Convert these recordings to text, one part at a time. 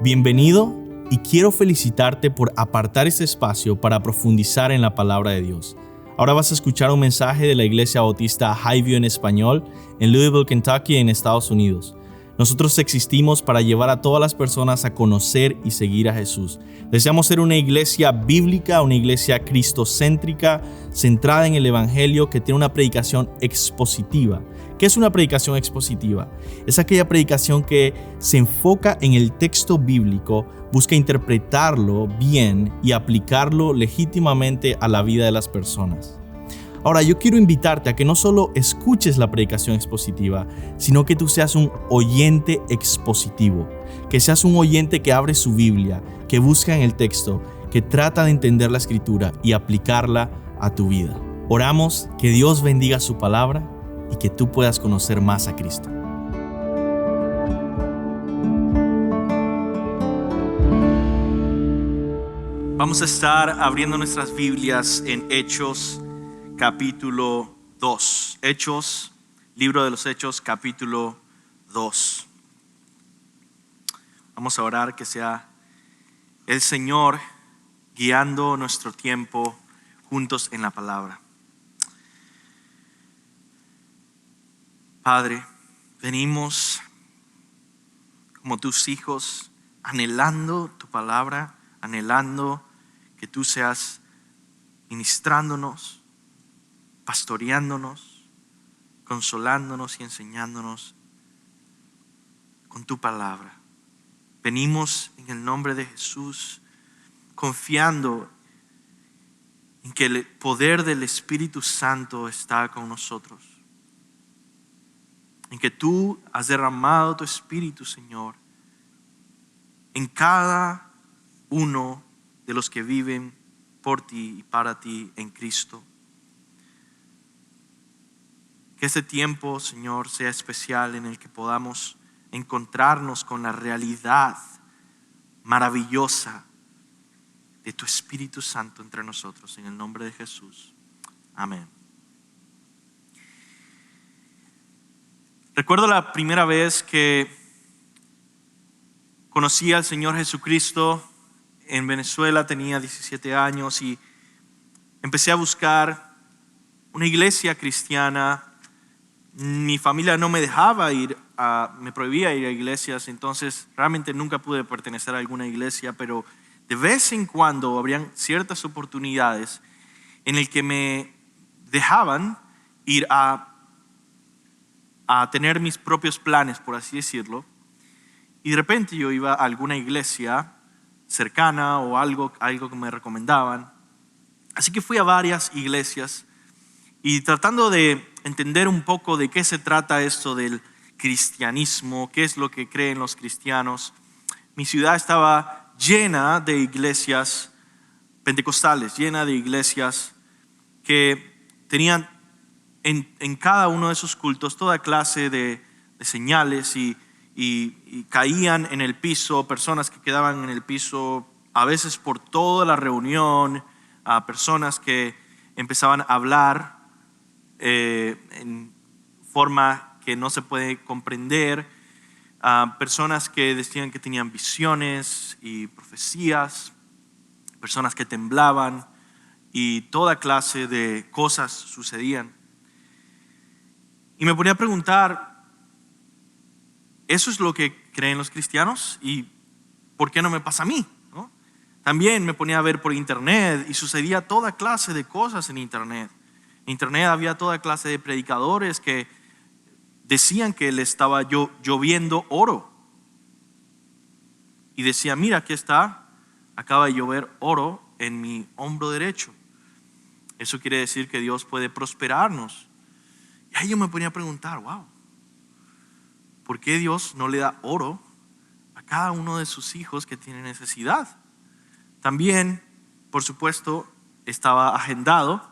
Bienvenido y quiero felicitarte por apartar este espacio para profundizar en la palabra de Dios. Ahora vas a escuchar un mensaje de la Iglesia Bautista Highview en español en Louisville, Kentucky, en Estados Unidos. Nosotros existimos para llevar a todas las personas a conocer y seguir a Jesús. Deseamos ser una iglesia bíblica, una iglesia cristocéntrica, centrada en el Evangelio, que tiene una predicación expositiva. ¿Qué es una predicación expositiva? Es aquella predicación que se enfoca en el texto bíblico, busca interpretarlo bien y aplicarlo legítimamente a la vida de las personas. Ahora, yo quiero invitarte a que no solo escuches la predicación expositiva, sino que tú seas un oyente expositivo, que seas un oyente que abre su Biblia, que busca en el texto, que trata de entender la Escritura y aplicarla a tu vida. Oramos que Dios bendiga su palabra y que tú puedas conocer más a Cristo. Vamos a estar abriendo nuestras Biblias en Hechos, capítulo 2. Hechos, libro de los Hechos, capítulo 2. Vamos a orar que sea el Señor guiando nuestro tiempo juntos en la palabra. Padre, venimos como tus hijos anhelando tu palabra, anhelando que tú seas ministrándonos, pastoreándonos, consolándonos y enseñándonos con tu palabra. Venimos en el nombre de Jesús, confiando en que el poder del Espíritu Santo está con nosotros, en que tú has derramado tu Espíritu, Señor, en cada uno de los que viven por ti y para ti en Cristo. Que este tiempo, Señor, sea especial en el que podamos encontrarnos con la realidad maravillosa de tu Espíritu Santo entre nosotros. En el nombre de Jesús. Amén. Recuerdo la primera vez que conocí al Señor Jesucristo en Venezuela. Tenía 17 años y empecé a buscar una iglesia cristiana. Mi familia no me dejaba me prohibía ir a iglesias, entonces realmente nunca pude pertenecer a alguna iglesia, pero de vez en cuando habrían ciertas oportunidades en el que me dejaban ir a tener mis propios planes, por así decirlo, y de repente yo iba a alguna iglesia cercana o algo que me recomendaban. Así que fui a varias iglesias y tratando de entender un poco de qué se trata esto del cristianismo, qué es lo que creen los cristianos. Mi ciudad estaba llena de iglesias pentecostales, llena de iglesias que tenían en cada uno de sus cultos toda clase de señales y caían en el piso, personas que quedaban en el piso a veces por toda la reunión, a personas que empezaban a hablar en forma que no se puede comprender, a personas que decían que tenían visiones y profecías, personas que temblaban y toda clase de cosas sucedían. Y me ponía a preguntar, ¿eso es lo que creen los cristianos? ¿Y por qué no me pasa a mí? ¿No? También me ponía a ver por internet y sucedía toda clase de cosas en internet. En internet había toda clase de predicadores que decían que le estaba lloviendo oro. Y decía, mira, aquí está, acaba de llover oro en mi hombro derecho. Eso quiere decir que Dios puede prosperarnos. Y ahí yo me ponía a preguntar, wow, ¿por qué Dios no le da oro a cada uno de sus hijos que tiene necesidad? También, por supuesto, estaba agendado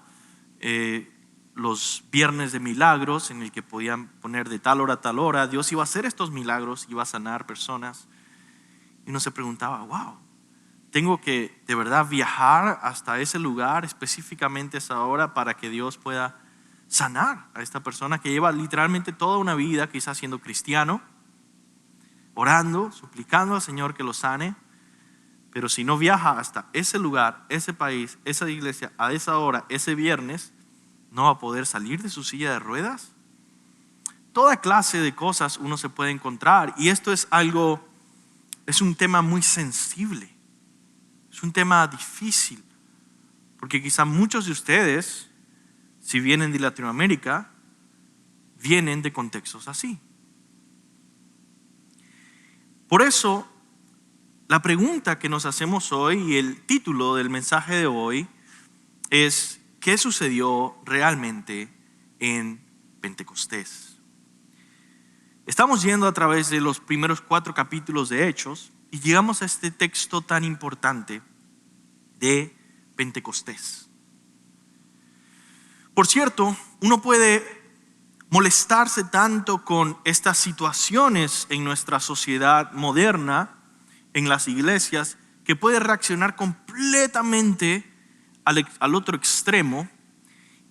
los viernes de milagros, en el que podían poner de tal hora a tal hora. Dios iba a hacer estos milagros, iba a sanar personas. Y uno se preguntaba, wow, tengo que de verdad viajar hasta ese lugar específicamente a esa hora para que Dios pueda sanar a esta persona que lleva literalmente toda una vida quizás siendo cristiano, orando, suplicando al Señor que lo sane. Pero si no viaja hasta ese lugar, ese país, esa iglesia, a esa hora, ese viernes, no va a poder salir de su silla de ruedas. Toda clase de cosas uno se puede encontrar, y esto es un tema muy sensible, es un tema difícil, porque quizá muchos de ustedes, si vienen de Latinoamérica, vienen de contextos así. Por eso, la pregunta que nos hacemos hoy y el título del mensaje de hoy es: ¿qué sucedió realmente en Pentecostés? Estamos yendo a través de los primeros 4 capítulos de Hechos y llegamos a este texto tan importante de Pentecostés. Por cierto, uno puede molestarse tanto con estas situaciones en nuestra sociedad moderna, en las iglesias, que puede reaccionar completamente al otro extremo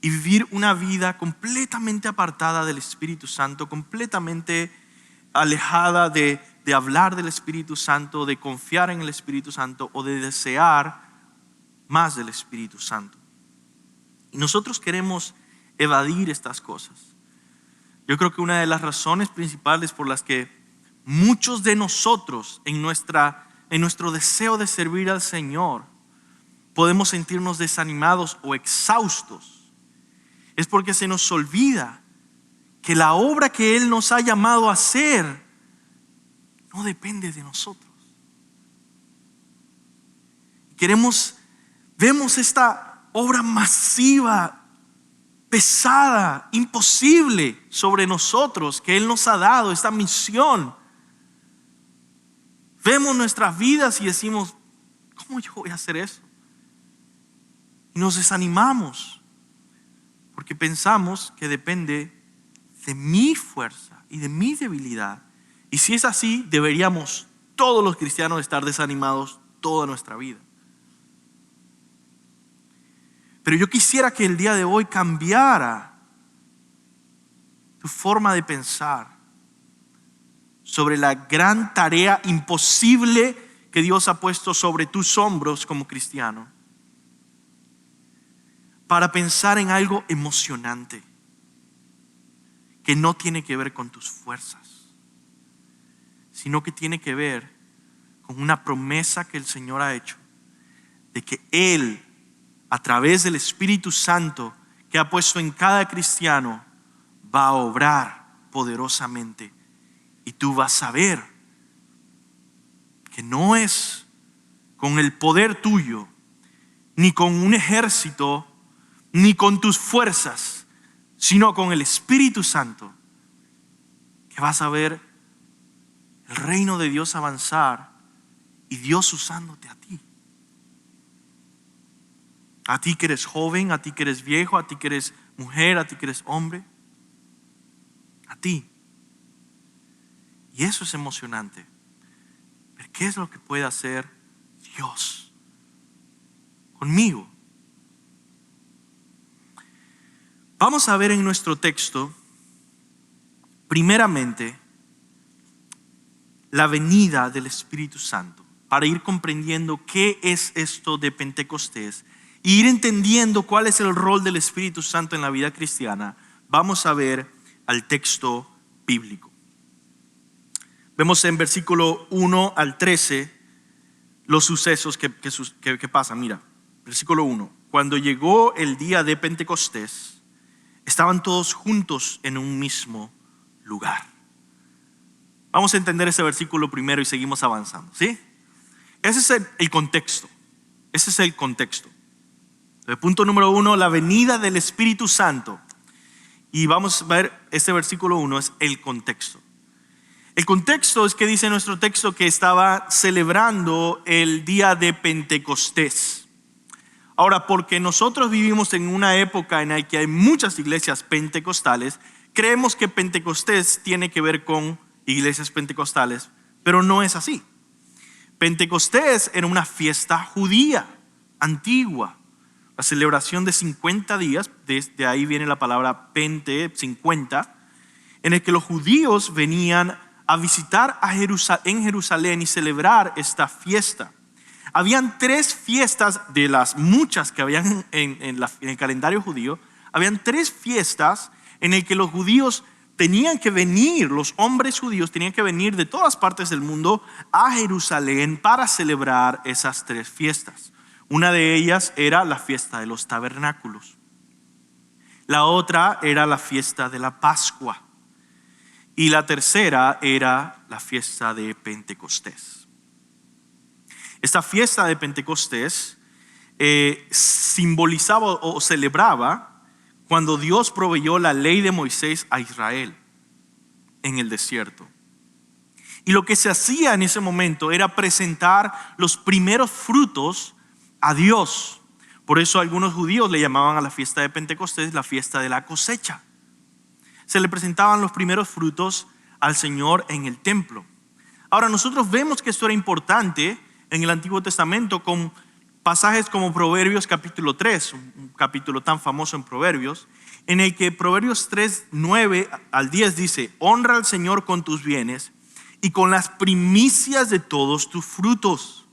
y vivir una vida completamente apartada del Espíritu Santo, completamente alejada de hablar del Espíritu Santo, de confiar en el Espíritu Santo o de desear más del Espíritu Santo. Y nosotros queremos evadir estas cosas. Yo creo que una de las razones principales por las que muchos de nosotros en nuestro deseo de servir al Señor podemos sentirnos desanimados o exhaustos es porque se nos olvida que la obra que Él nos ha llamado a hacer no depende de nosotros. Vemos esta obra masiva, pesada, imposible sobre nosotros que Él nos ha dado, esta misión. Vemos nuestras vidas y decimos: ¿cómo yo voy a hacer eso? Y nos desanimamos porque pensamos que depende de mi fuerza y de mi debilidad. Y si es así, deberíamos todos los cristianos estar desanimados toda nuestra vida. Pero yo quisiera que el día de hoy cambiara tu forma de pensar sobre la gran tarea imposible que Dios ha puesto sobre tus hombros como cristiano, para pensar en algo emocionante que no tiene que ver con tus fuerzas, sino que tiene que ver con una promesa que el Señor ha hecho de que Él, a través del Espíritu Santo que ha puesto en cada cristiano, va a obrar poderosamente. Y tú vas a ver que no es con el poder tuyo, ni con un ejército, ni con tus fuerzas, sino con el Espíritu Santo, que vas a ver el reino de Dios avanzar y Dios usándote a ti. A ti que eres joven, a ti que eres viejo, a ti que eres mujer, a ti que eres hombre. A ti. Y eso es emocionante. Pero ¿qué es lo que puede hacer Dios conmigo? Vamos a ver en nuestro texto, primeramente, la venida del Espíritu Santo, para ir comprendiendo qué es esto de Pentecostés e ir entendiendo cuál es el rol del Espíritu Santo en la vida cristiana. Vamos a ver al texto bíblico. Vemos en versículo 1 al 13 los sucesos que pasan. Mira, versículo 1. Cuando llegó el día de Pentecostés, estaban todos juntos en un mismo lugar. Vamos a entender ese versículo primero y seguimos avanzando, ¿sí? Ese es el contexto. Ese es el contexto. El punto número 1, la venida del Espíritu Santo. Y vamos a ver, este versículo 1 es el contexto. El contexto es que dice nuestro texto que estaba celebrando el día de Pentecostés. Ahora, porque nosotros vivimos en una época en la que hay muchas iglesias pentecostales, creemos que Pentecostés tiene que ver con iglesias pentecostales, pero no es así. Pentecostés era una fiesta judía antigua, la celebración de 50 días, de ahí viene la palabra pente, 50, en el que los judíos venían a visitar en Jerusalén y celebrar esta fiesta. Habían 3 fiestas de las muchas que habían en el calendario judío. Habían 3 fiestas en el que los judíos tenían que venir, los hombres judíos tenían que venir de todas partes del mundo a Jerusalén para celebrar esas 3 fiestas. Una de ellas era la fiesta de los tabernáculos. La otra era la fiesta de la Pascua. Y la tercera era la fiesta de Pentecostés. Esta fiesta de Pentecostés simbolizaba o celebraba cuando Dios proveyó la ley de Moisés a Israel en el desierto. Y lo que se hacía en ese momento era presentar los primeros frutos a Dios. Por eso algunos judíos le llamaban a la fiesta de Pentecostés la fiesta de la cosecha. Se le presentaban los primeros frutos al Señor en el templo. Ahora nosotros vemos que esto era importante en el Antiguo Testamento con pasajes como Proverbios capítulo 3, un capítulo tan famoso en Proverbios, en el que Proverbios 3, 9 al 10 dice: honra al Señor con tus bienes y con las primicias de todos tus frutos.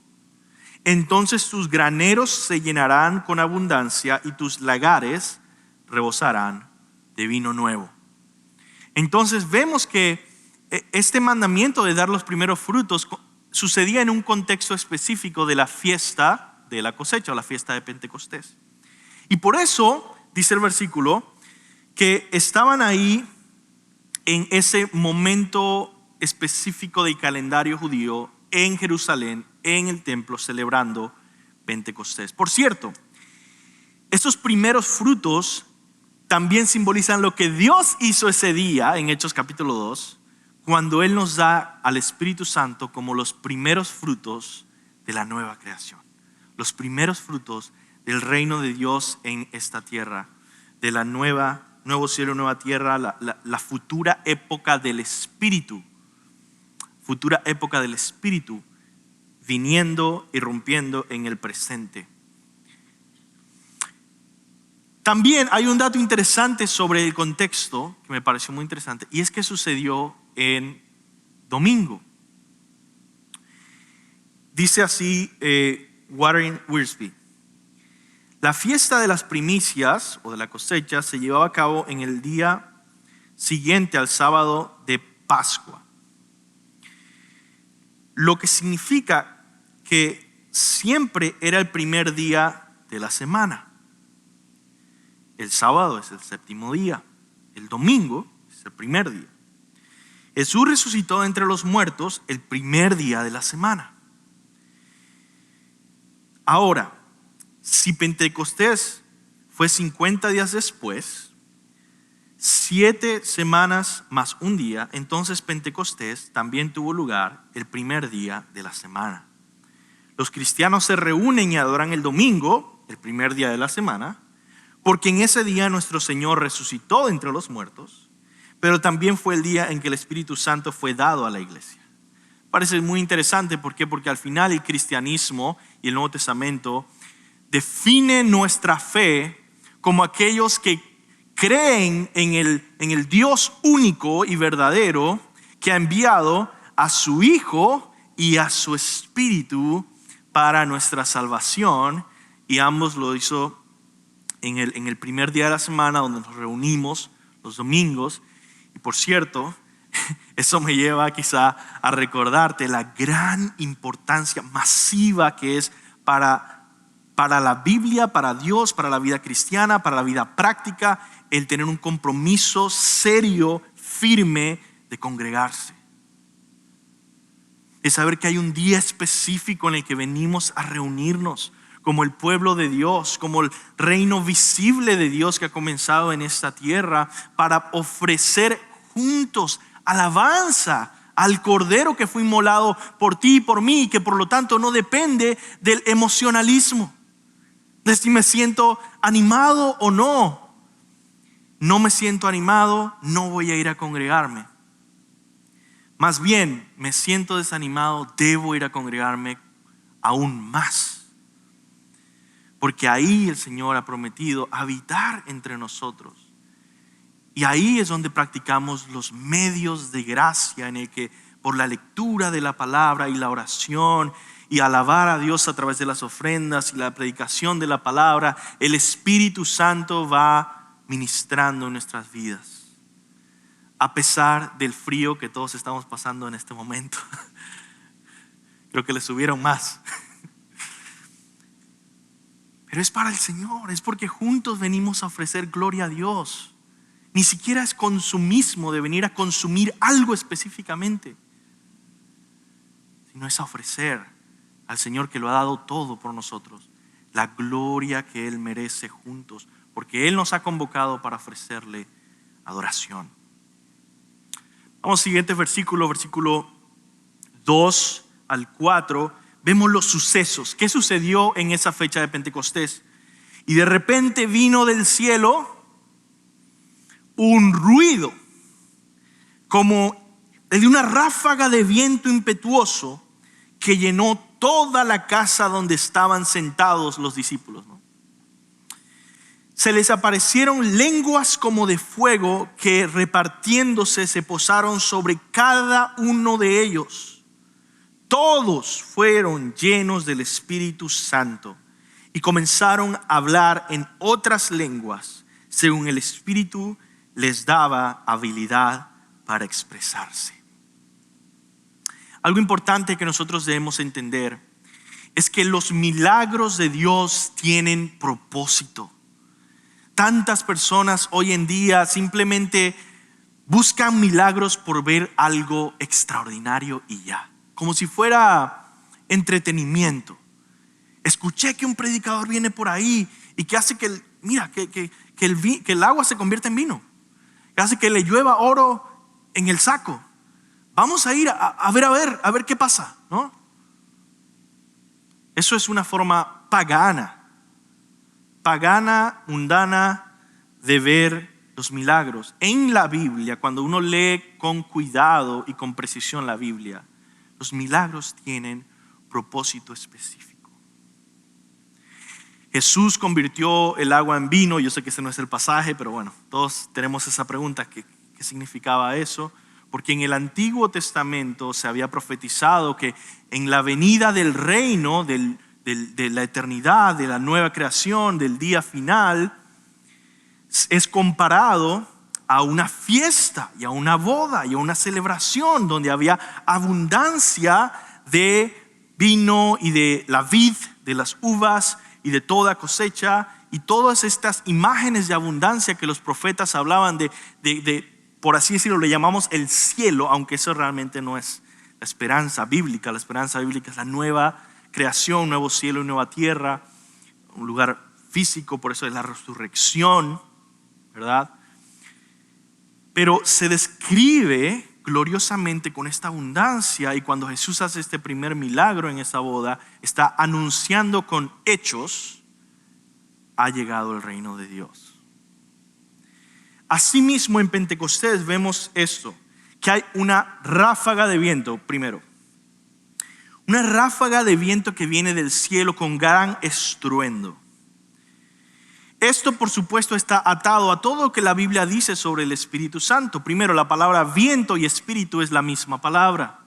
Entonces tus graneros se llenarán con abundancia y tus lagares rebosarán de vino nuevo. Entonces vemos que este mandamiento de dar los primeros frutos sucedía en un contexto específico de la fiesta de la cosecha o la fiesta de Pentecostés. Y por eso, dice el versículo, que estaban ahí en ese momento específico del calendario judío en Jerusalén, en el templo, celebrando Pentecostés. Por cierto, estos primeros frutos también simbolizan lo que Dios hizo ese día en Hechos capítulo 2, cuando Él nos da al Espíritu Santo como los primeros frutos de la nueva creación. Los primeros frutos del reino de Dios en esta tierra, de la nuevo cielo, nueva tierra, la futura época del Espíritu. Futura época del Espíritu viniendo y rompiendo en el presente. También hay un dato interesante sobre el contexto que me pareció muy interesante, y es que sucedió en domingo. Dice así Warren Wiersbe: la fiesta de las primicias o de la cosecha se llevaba a cabo en el día siguiente al sábado de Pascua, lo que significa que siempre era el primer día de la semana. El sábado es el 7º día, el domingo es el primer día. Jesús resucitó de entre los muertos el primer día de la semana. Ahora, si Pentecostés fue 50 días después, 7 semanas más un día, entonces Pentecostés también tuvo lugar el primer día de la semana. Los cristianos se reúnen y adoran el domingo, el primer día de la semana, porque en ese día nuestro Señor resucitó de entre los muertos, pero también fue el día en que el Espíritu Santo fue dado a la iglesia. Parece muy interesante, ¿por qué? Porque al final el cristianismo y el Nuevo Testamento define nuestra fe como aquellos que creen en el Dios único y verdadero que ha enviado a su Hijo y a su Espíritu para nuestra salvación, y ambos lo hizo en el primer día de la semana, donde nos reunimos los domingos. Y por cierto, eso me lleva quizá a recordarte la gran importancia masiva que es para la Biblia, para Dios, para la vida cristiana, para la vida práctica, el tener un compromiso serio, firme de congregarse. Es saber que hay un día específico en el que venimos a reunirnos como el pueblo de Dios, como el reino visible de Dios que ha comenzado en esta tierra, para ofrecer juntos alabanza al Cordero que fue inmolado por ti y por mí, y que por lo tanto no depende del emocionalismo, de si me siento animado o no. No me siento animado, no voy a ir a congregarme. Más bien, me siento desanimado, debo ir a congregarme aún más. Porque ahí el Señor ha prometido habitar entre nosotros. Y ahí es donde practicamos los medios de gracia en el que por la lectura de la palabra y la oración y alabar a Dios a través de las ofrendas y la predicación de la palabra, el Espíritu Santo va ministrando en nuestras vidas. A pesar del frío que todos estamos pasando en este momento. Creo que le subieron más. Pero es para el Señor, es porque juntos venimos a ofrecer gloria a Dios. Ni siquiera es consumismo de venir a consumir algo específicamente, sino es a ofrecer al Señor que lo ha dado todo por nosotros, la gloria que Él merece juntos, porque Él nos ha convocado para ofrecerle adoración. Vamos al siguiente versículo 2 al 4. Vemos los sucesos. ¿Qué sucedió en esa fecha de Pentecostés? Y de repente vino del cielo un ruido como el de una ráfaga de viento impetuoso que llenó toda la casa donde estaban sentados los discípulos, ¿no? Se les aparecieron lenguas como de fuego que repartiéndose se posaron sobre cada uno de ellos. Todos fueron llenos del Espíritu Santo y comenzaron a hablar en otras lenguas según el Espíritu les daba habilidad para expresarse. Algo importante que nosotros debemos entender es que los milagros de Dios tienen propósito. Tantas personas hoy en día simplemente buscan milagros por ver algo extraordinario y ya, como si fuera entretenimiento. Escuché que un predicador viene por ahí y que hace que el agua se convierta en vino, que hace que le llueva oro en el saco. Vamos a ir a ver qué pasa, ¿no? Eso es una forma pagana, mundana de ver los milagros. En la Biblia, cuando uno lee con cuidado y con precisión la Biblia, los milagros tienen propósito específico. Jesús convirtió el agua en vino. Yo sé que ese no es el pasaje, pero bueno, todos tenemos esa pregunta, ¿qué significaba eso? Porque en el Antiguo Testamento se había profetizado que en la venida del reino, de la eternidad, de la nueva creación, del día final, es comparado a una fiesta y a una boda y a una celebración donde había abundancia de vino y de la vid, de las uvas y de toda cosecha, y todas estas imágenes de abundancia que los profetas hablaban de por así decirlo, le llamamos el cielo, aunque eso realmente no es la esperanza bíblica. La esperanza bíblica es la nueva creación, nuevo cielo y nueva tierra, un lugar físico, por eso es la resurrección, ¿verdad? Pero se describe gloriosamente con esta abundancia, y cuando Jesús hace este primer milagro en esa boda, está anunciando con hechos: ha llegado el reino de Dios. Asimismo, en Pentecostés vemos esto, que hay una ráfaga de viento, primero. Una ráfaga de viento que viene del cielo con gran estruendo. Esto, por supuesto, está atado a todo lo que la Biblia dice sobre el Espíritu Santo. Primero, la palabra viento y espíritu es la misma palabra.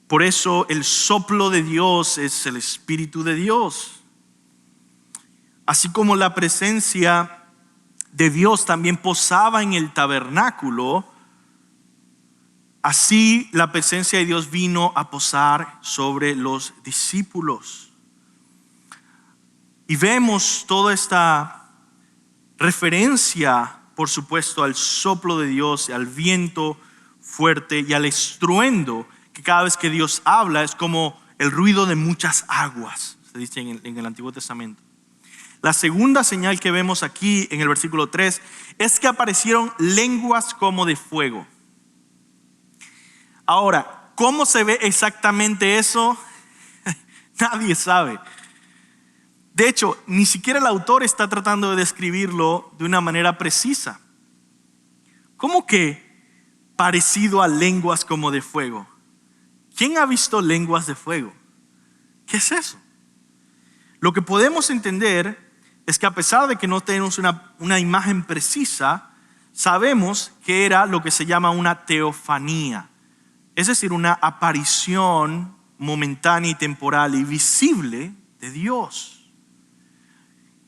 Por eso el soplo de Dios es el Espíritu de Dios. Así como la presencia de Dios también posaba en el tabernáculo, así la presencia de Dios vino a posar sobre los discípulos. Y vemos toda esta referencia, por supuesto, al soplo de Dios, al viento fuerte y al estruendo, que cada vez que Dios habla es como el ruido de muchas aguas, se dice en el Antiguo Testamento. La segunda señal que vemos aquí en el versículo 3 es que aparecieron lenguas como de fuego. Ahora, ¿cómo se ve exactamente eso? Nadie sabe. De hecho, ni siquiera el autor está tratando de describirlo de una manera precisa. ¿Cómo que parecido a lenguas como de fuego? ¿Quién ha visto lenguas de fuego? ¿Qué es eso? Lo que podemos entender es que a pesar de que no tenemos una imagen precisa, sabemos que era lo que se llama una teofanía, es decir, una aparición momentánea y temporal y visible de Dios.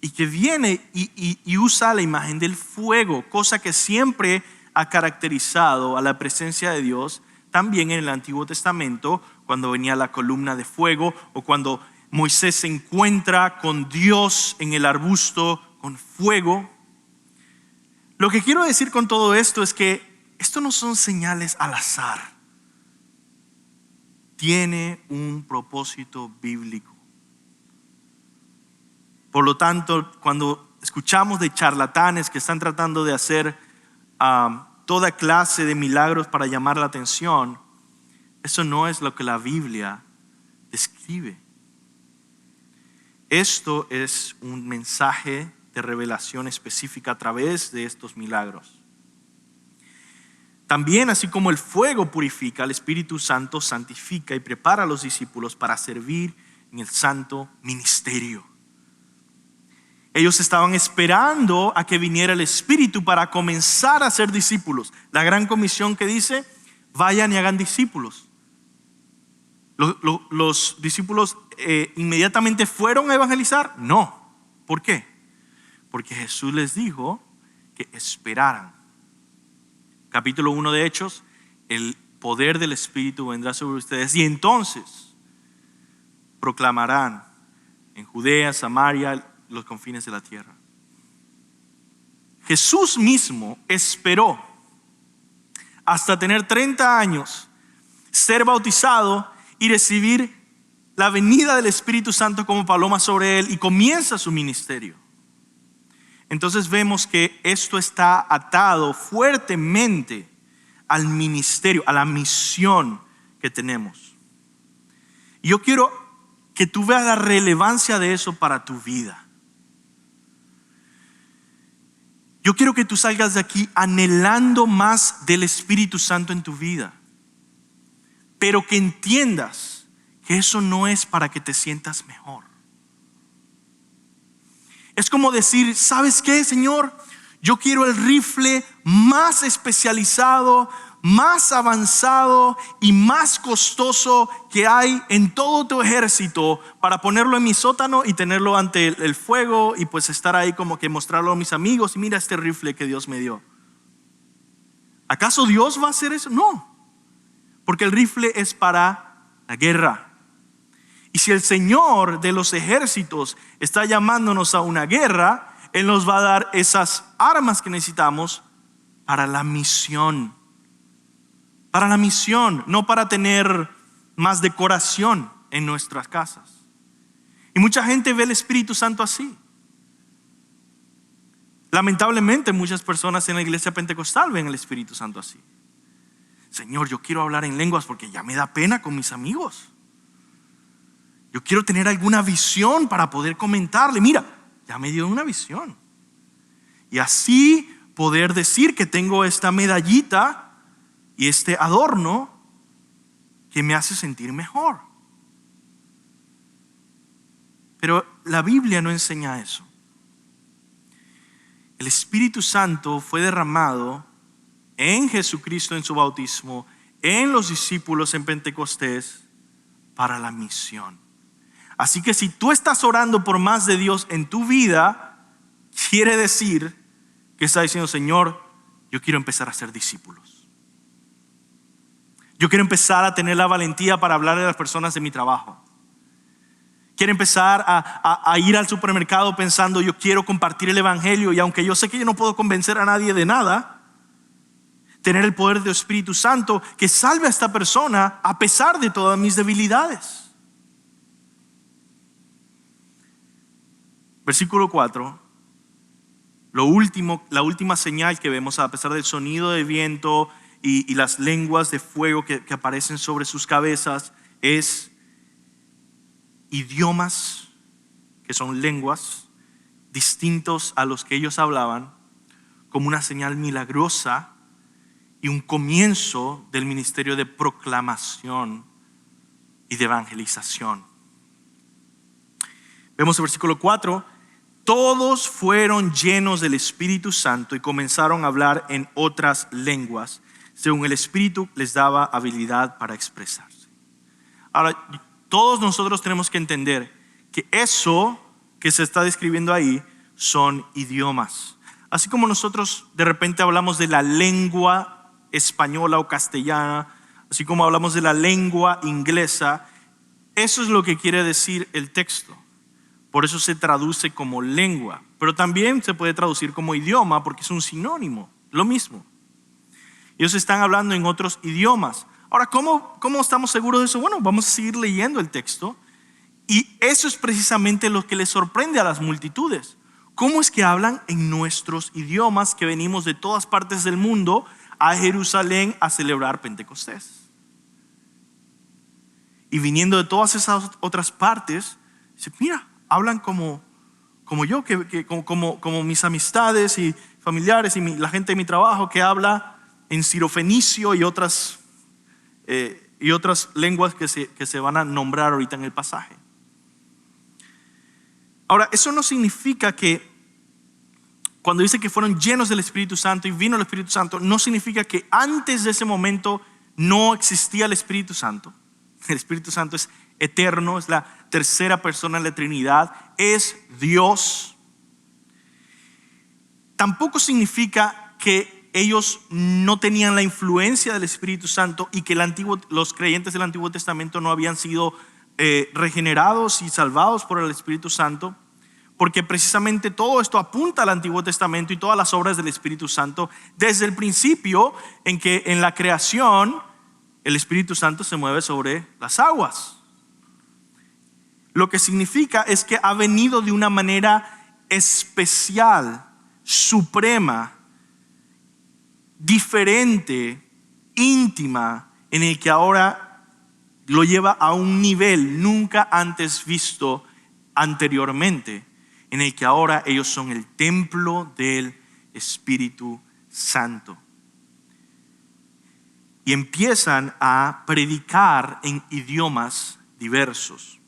Y que viene y usa la imagen del fuego, cosa que siempre ha caracterizado a la presencia de Dios, también en el Antiguo Testamento, cuando venía la columna de fuego o cuando Moisés se encuentra con Dios en el arbusto con fuego. Lo que quiero decir con todo esto es que esto no son señales al azar. Tiene un propósito bíblico. Por lo tanto, cuando escuchamos de charlatanes que están tratando de hacer toda clase de milagros para llamar la atención, eso no es lo que la Biblia describe. Esto es un mensaje de revelación específica a través de estos milagros. También, así como el fuego purifica, el Espíritu Santo santifica y prepara a los discípulos para servir en el santo ministerio. Ellos estaban esperando a que viniera el Espíritu para comenzar a ser discípulos. La gran comisión que dice, vayan y hagan discípulos. ¿Los discípulos inmediatamente fueron a evangelizar? No. ¿Por qué? Porque Jesús les dijo que esperaran. Capítulo 1 de Hechos, el poder del Espíritu vendrá sobre ustedes y entonces proclamarán en Judea, Samaria, los confines de la tierra. Jesús mismo esperó hasta tener 30 años, ser bautizado y recibir la venida del Espíritu Santo como paloma sobre él, y comienza su ministerio. Entonces vemos que esto está atado fuertemente al ministerio, a la misión que tenemos. Y yo quiero que tú veas la relevancia de eso para tu vida. Yo quiero que tú salgas de aquí anhelando más del Espíritu Santo en tu vida, pero que entiendas que eso no es para que te sientas mejor. Es como decir, ¿sabes qué, Señor? Yo quiero el rifle más especializado, más avanzado y más costoso que hay en todo tu ejército, para ponerlo en mi sótano y tenerlo ante el fuego y pues estar ahí como que mostrarlo a mis amigos. Y mira este rifle que Dios me dio. ¿Acaso Dios va a hacer eso? No, porque el rifle es para la guerra. Y si el Señor de los ejércitos está llamándonos a una guerra, Él nos va a dar esas armas que necesitamos para la misión. Para la misión, no para tener más decoración en nuestras casas. Y mucha gente ve el Espíritu Santo así. Lamentablemente muchas personas en la iglesia pentecostal ven el Espíritu Santo así. Señor, yo quiero hablar en lenguas porque ya me da pena con mis amigos. Yo quiero tener alguna visión para poder comentarle. Mira, ya me dio una visión. Y así poder decir que tengo esta medallita y este adorno que me hace sentir mejor. Pero la Biblia no enseña eso. El Espíritu Santo fue derramado en Jesucristo en su bautismo, en los discípulos en Pentecostés, para la misión. Así que si tú estás orando por más de Dios en tu vida, quiere decir que está diciendo, Señor, yo quiero empezar a ser discípulos. Yo quiero empezar a tener la valentía para hablarle a las personas de mi trabajo. Quiero empezar a ir al supermercado pensando, yo quiero compartir el evangelio, y aunque yo sé que yo no puedo convencer a nadie de nada, tener el poder del Espíritu Santo que salve a esta persona a pesar de todas mis debilidades. Versículo 4. La última señal que vemos, a pesar del sonido de viento y las lenguas de fuego que aparecen sobre sus cabezas, es idiomas, que son lenguas distintos a los que ellos hablaban, como una señal milagrosa y un comienzo del ministerio de proclamación y de evangelización. Vemos el versículo 4, Todos fueron llenos del Espíritu Santo y comenzaron a hablar en otras lenguas, según el Espíritu les daba habilidad para expresarse. Ahora, todos nosotros tenemos que entender que eso que se está describiendo ahí son idiomas. Así como nosotros de repente hablamos de la lengua española o castellana, así como hablamos de la lengua inglesa, eso es lo que quiere decir el texto. Por eso se traduce como lengua, pero también se puede traducir como idioma porque es un sinónimo, lo mismo. Ellos están hablando en otros idiomas. Ahora, ¿cómo estamos seguros de eso? Bueno, vamos a seguir leyendo el texto y eso es precisamente lo que les sorprende a las multitudes. ¿Cómo es que hablan en nuestros idiomas que venimos de todas partes del mundo a Jerusalén a celebrar Pentecostés? Y viniendo de todas esas otras partes, dice, mira, hablan como yo, como mis amistades y familiares y la gente de mi trabajo que habla en sirofenicio y otras lenguas que se van a nombrar ahorita en el pasaje. Ahora, eso no significa que cuando dice que fueron llenos del Espíritu Santo y vino el Espíritu Santo, no significa que antes de ese momento no existía el Espíritu Santo. El Espíritu Santo es eterno, es la tercera persona de la Trinidad, es Dios. Tampoco significa que ellos no tenían la influencia del Espíritu Santo y que los creyentes del Antiguo Testamento no habían sido regenerados y salvados por el Espíritu Santo, porque precisamente todo esto apunta al Antiguo Testamento y todas las obras del Espíritu Santo desde el principio en que en la creación el Espíritu Santo se mueve sobre las aguas. Lo que significa es que ha venido de una manera especial, suprema, diferente, íntima, en el que ahora lo lleva a un nivel nunca antes visto anteriormente, en el que ahora ellos son el templo del Espíritu Santo. Y empiezan a predicar en idiomas diversos.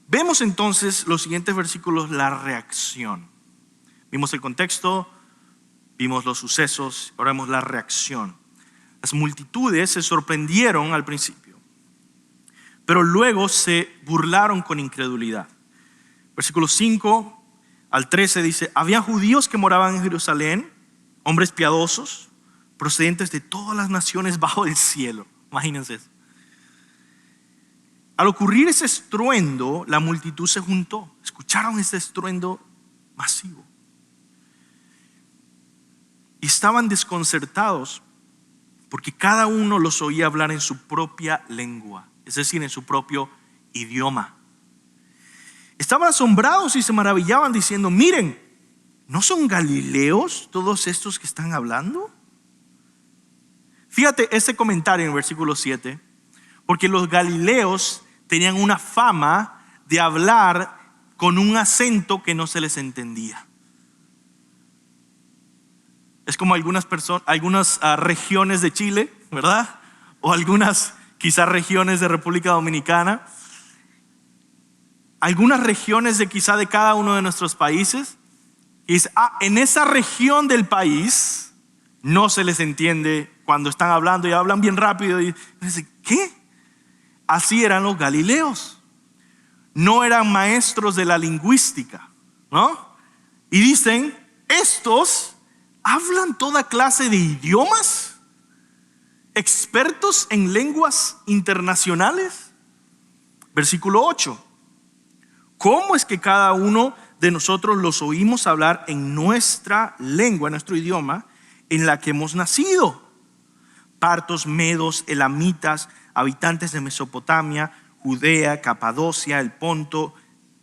Vemos entonces los siguientes versículos, la reacción. Vimos el contexto, vimos los sucesos, ahora vemos la reacción. Las multitudes se sorprendieron al principio, pero luego se burlaron con incredulidad. Versículos 5 al 13 dice, había judíos que moraban en Jerusalén, hombres piadosos, procedentes de todas las naciones bajo el cielo. Imagínense eso. Al ocurrir ese estruendo, la multitud se juntó. Escucharon ese estruendo masivo. Y estaban desconcertados porque cada uno los oía hablar en su propia lengua, es decir, en su propio idioma. Estaban asombrados y se maravillaban diciendo, miren, ¿no son galileos todos estos que están hablando? Fíjate este comentario en el versículo 7, porque los galileos tenían una fama de hablar con un acento que no se les entendía. Es como algunas regiones de Chile, ¿verdad? O algunas quizás regiones de República Dominicana. Algunas regiones de quizá de cada uno de nuestros países. Y dice, en esa región del país no se les entiende cuando están hablando y hablan bien rápido. Y dice, ¿qué? Así eran los galileos. No eran maestros de la lingüística, ¿no? Y dicen, estos hablan toda clase de idiomas, expertos en lenguas internacionales. Versículo 8. ¿Cómo es que cada uno de nosotros los oímos hablar en nuestra lengua, en nuestro idioma, en la que hemos nacido? Partos, medos, elamitas, habitantes de Mesopotamia, Judea, Capadocia, el Ponto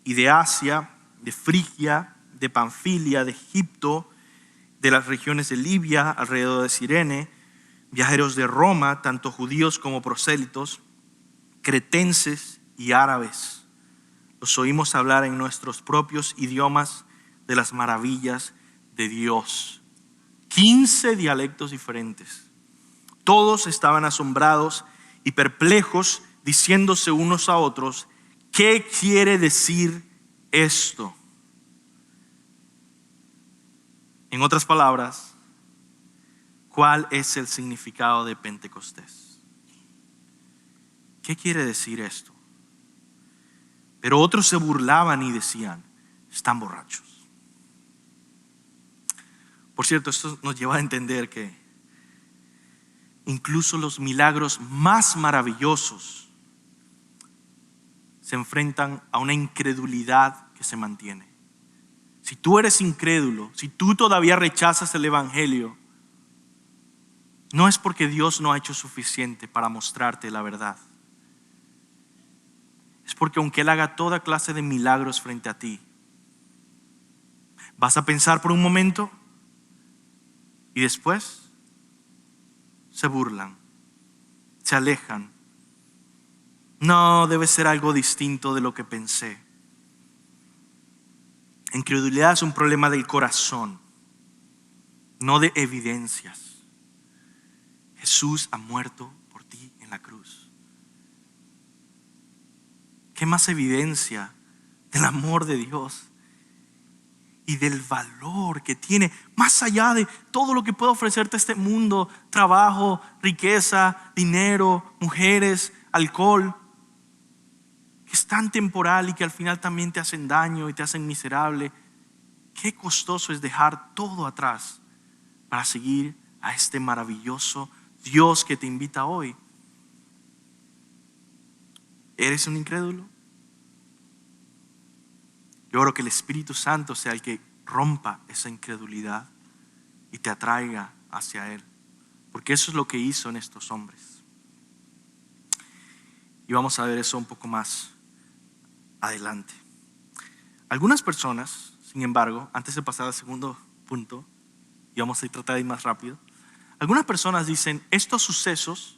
y de Asia, de Frigia, de Panfilia, de Egipto, de las regiones de Libia, alrededor de Cirene, viajeros de Roma, tanto judíos como prosélitos, cretenses y árabes. Los oímos hablar en nuestros propios idiomas de las maravillas de Dios. 15 dialectos diferentes. Todos estaban asombrados y perplejos, diciéndose unos a otros, ¿qué quiere decir esto. En otras palabras, ¿cuál es el significado de Pentecostés? ¿Qué quiere decir esto? Pero otros se burlaban y decían, están borrachos. Por cierto, esto nos lleva a entender que incluso los milagros más maravillosos se enfrentan a una incredulidad que se mantiene. Si tú eres incrédulo, si tú todavía rechazas el evangelio, no es porque Dios no ha hecho suficiente para mostrarte la verdad. Es porque aunque Él haga toda clase de milagros frente a ti, vas a pensar por un momento y después se burlan, se alejan. No, debe ser algo distinto de lo que pensé. Incredulidad es un problema del corazón, no de evidencias. Jesús ha muerto por ti en la cruz. ¿Qué más evidencia del amor de Dios y del valor que tiene más allá de todo lo que puede ofrecerte este mundo? Trabajo, riqueza, dinero, mujeres, alcohol, que es tan temporal y que al final también te hacen daño y te hacen miserable. Qué costoso es dejar todo atrás para seguir a este maravilloso Dios que te invita hoy. ¿Eres un incrédulo? Yo oro que el Espíritu Santo sea el que rompa esa incredulidad y te atraiga hacia Él, porque eso es lo que hizo en estos hombres. Y vamos a ver eso un poco más adelante. Algunas personas, sin embargo, antes de pasar al segundo punto, y vamos a tratar de ir más rápido, algunas personas dicen, estos sucesos,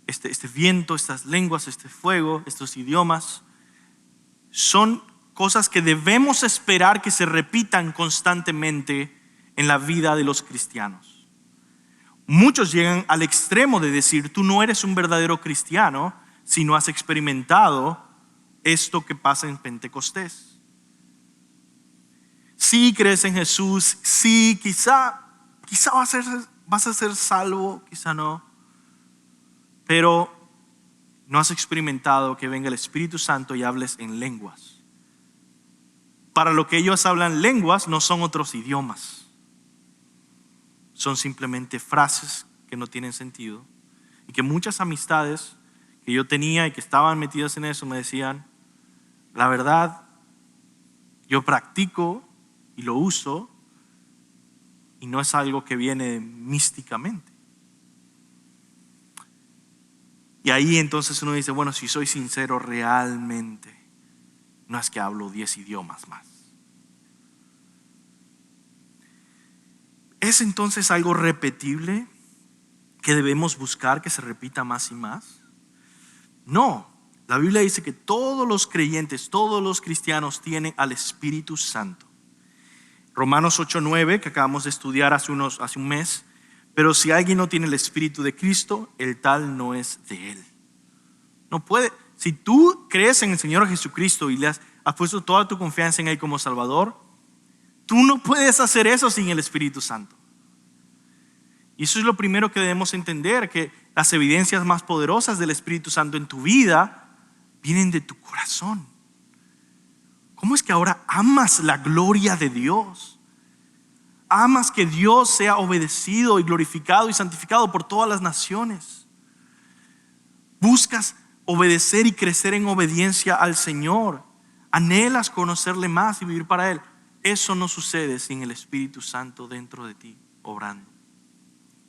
este viento, estas lenguas, este fuego, estos idiomas, son cosas que debemos esperar que se repitan constantemente en la vida de los cristianos. Muchos llegan al extremo de decir, tú no eres un verdadero cristiano si no has experimentado esto que pasa en Pentecostés. Sí crees en Jesús, sí, quizá vas a ser salvo, quizá no, pero no has experimentado que venga el Espíritu Santo y hables en lenguas. Para lo que ellos hablan lenguas no son otros idiomas, son simplemente frases que no tienen sentido, y que muchas amistades que yo tenía y que estaban metidas en eso me decían, la verdad, yo practico y lo uso y no es algo que viene místicamente. Y ahí entonces uno dice, bueno, si soy sincero realmente, no es que hablo 10 idiomas más. ¿Es entonces algo repetible que debemos buscar que se repita más y más? No, la Biblia dice que todos los creyentes, todos los cristianos tienen al Espíritu Santo. Romanos 8:9, que acabamos de estudiar hace un mes, pero si alguien no tiene el Espíritu de Cristo, el tal no es de Él. No puede, si tú crees en el Señor Jesucristo y le has puesto toda tu confianza en Él como Salvador, tú no puedes hacer eso sin el Espíritu Santo. Y eso es lo primero que debemos entender, que las evidencias más poderosas del Espíritu Santo en tu vida vienen de tu corazón. ¿Cómo es que ahora amas la gloria de Dios? Amas que Dios sea obedecido y glorificado y santificado por todas las naciones. Buscas obedecer y crecer en obediencia al Señor. Anhelas conocerle más y vivir para Él. Eso no sucede sin el Espíritu Santo dentro de ti obrando.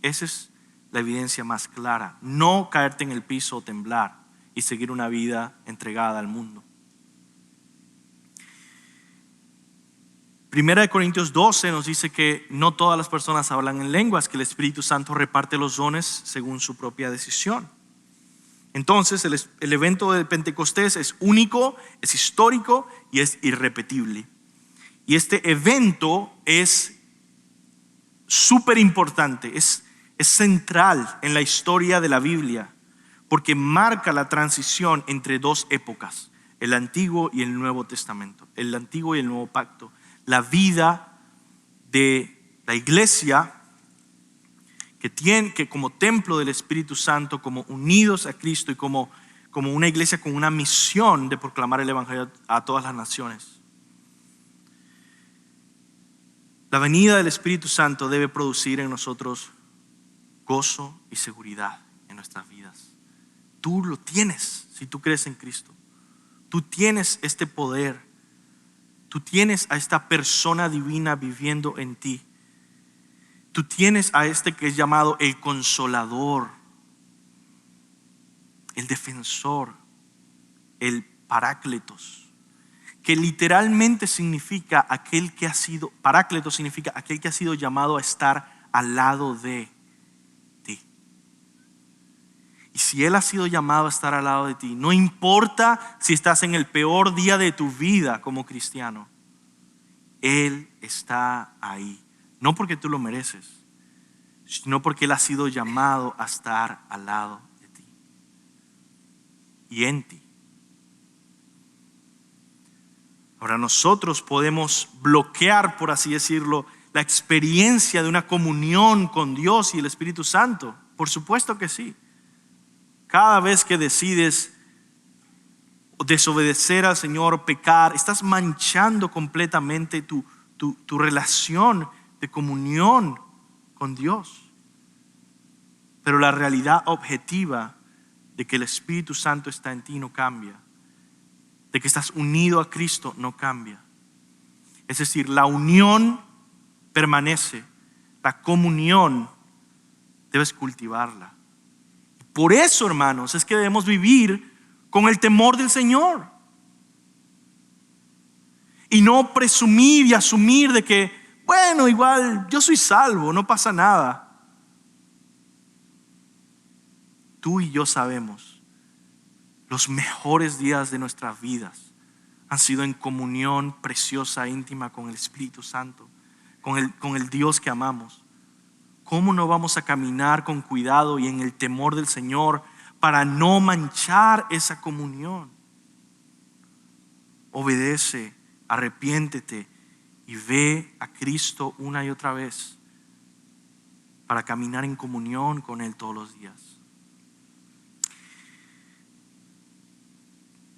Esa es la evidencia más clara. No caerte en el piso o temblar y seguir una vida entregada al mundo. 1 Corintios 12 nos dice que no todas las personas hablan en lenguas, que el Espíritu Santo reparte los dones según su propia decisión. Entonces el evento de Pentecostés es único, es histórico y es irrepetible. Y este evento es súper importante, es central en la historia de la Biblia, porque marca la transición entre dos épocas, el Antiguo y el Nuevo Testamento, el Antiguo y el Nuevo Pacto. La vida de la iglesia que como templo del Espíritu Santo, como unidos a Cristo y como una iglesia con una misión de proclamar el Evangelio a todas las naciones. La venida del Espíritu Santo debe producir en nosotros gozo y seguridad en nuestras vidas. Tú lo tienes si tú crees en Cristo. Tú tienes este poder. Tú tienes a esta persona divina viviendo en ti. Tú tienes a este que es llamado el Consolador, el Defensor, el Parácletos, que literalmente significa Parácletos significa aquel que ha sido llamado a estar al lado de ti. Y si Él ha sido llamado a estar al lado de ti, no importa si estás en el peor día de tu vida como cristiano, Él está ahí. No porque tú lo mereces, sino porque Él ha sido llamado a estar al lado de ti y en ti. Ahora nosotros podemos bloquear, por así decirlo, la experiencia de una comunión con Dios y el Espíritu Santo. Por supuesto que sí. Cada vez que decides desobedecer al Señor, pecar, estás manchando completamente tu relación de comunión con Dios. Pero la realidad objetiva de que el Espíritu Santo está en ti no cambia. De que estás unido a Cristo no cambia. Es decir, la unión permanece, la comunión debes cultivarla. Por eso, hermanos, es que debemos vivir con el temor del Señor y no presumir y asumir de que, bueno, igual yo soy salvo, no pasa nada. Tú y yo sabemos, los mejores días de nuestras vidas han sido en comunión preciosa, íntima con el Espíritu Santo, con el Dios que amamos. ¿Cómo no vamos a caminar con cuidado y en el temor del Señor para no manchar esa comunión? Obedece, arrepiéntete y ve a Cristo una y otra vez para caminar en comunión con Él todos los días.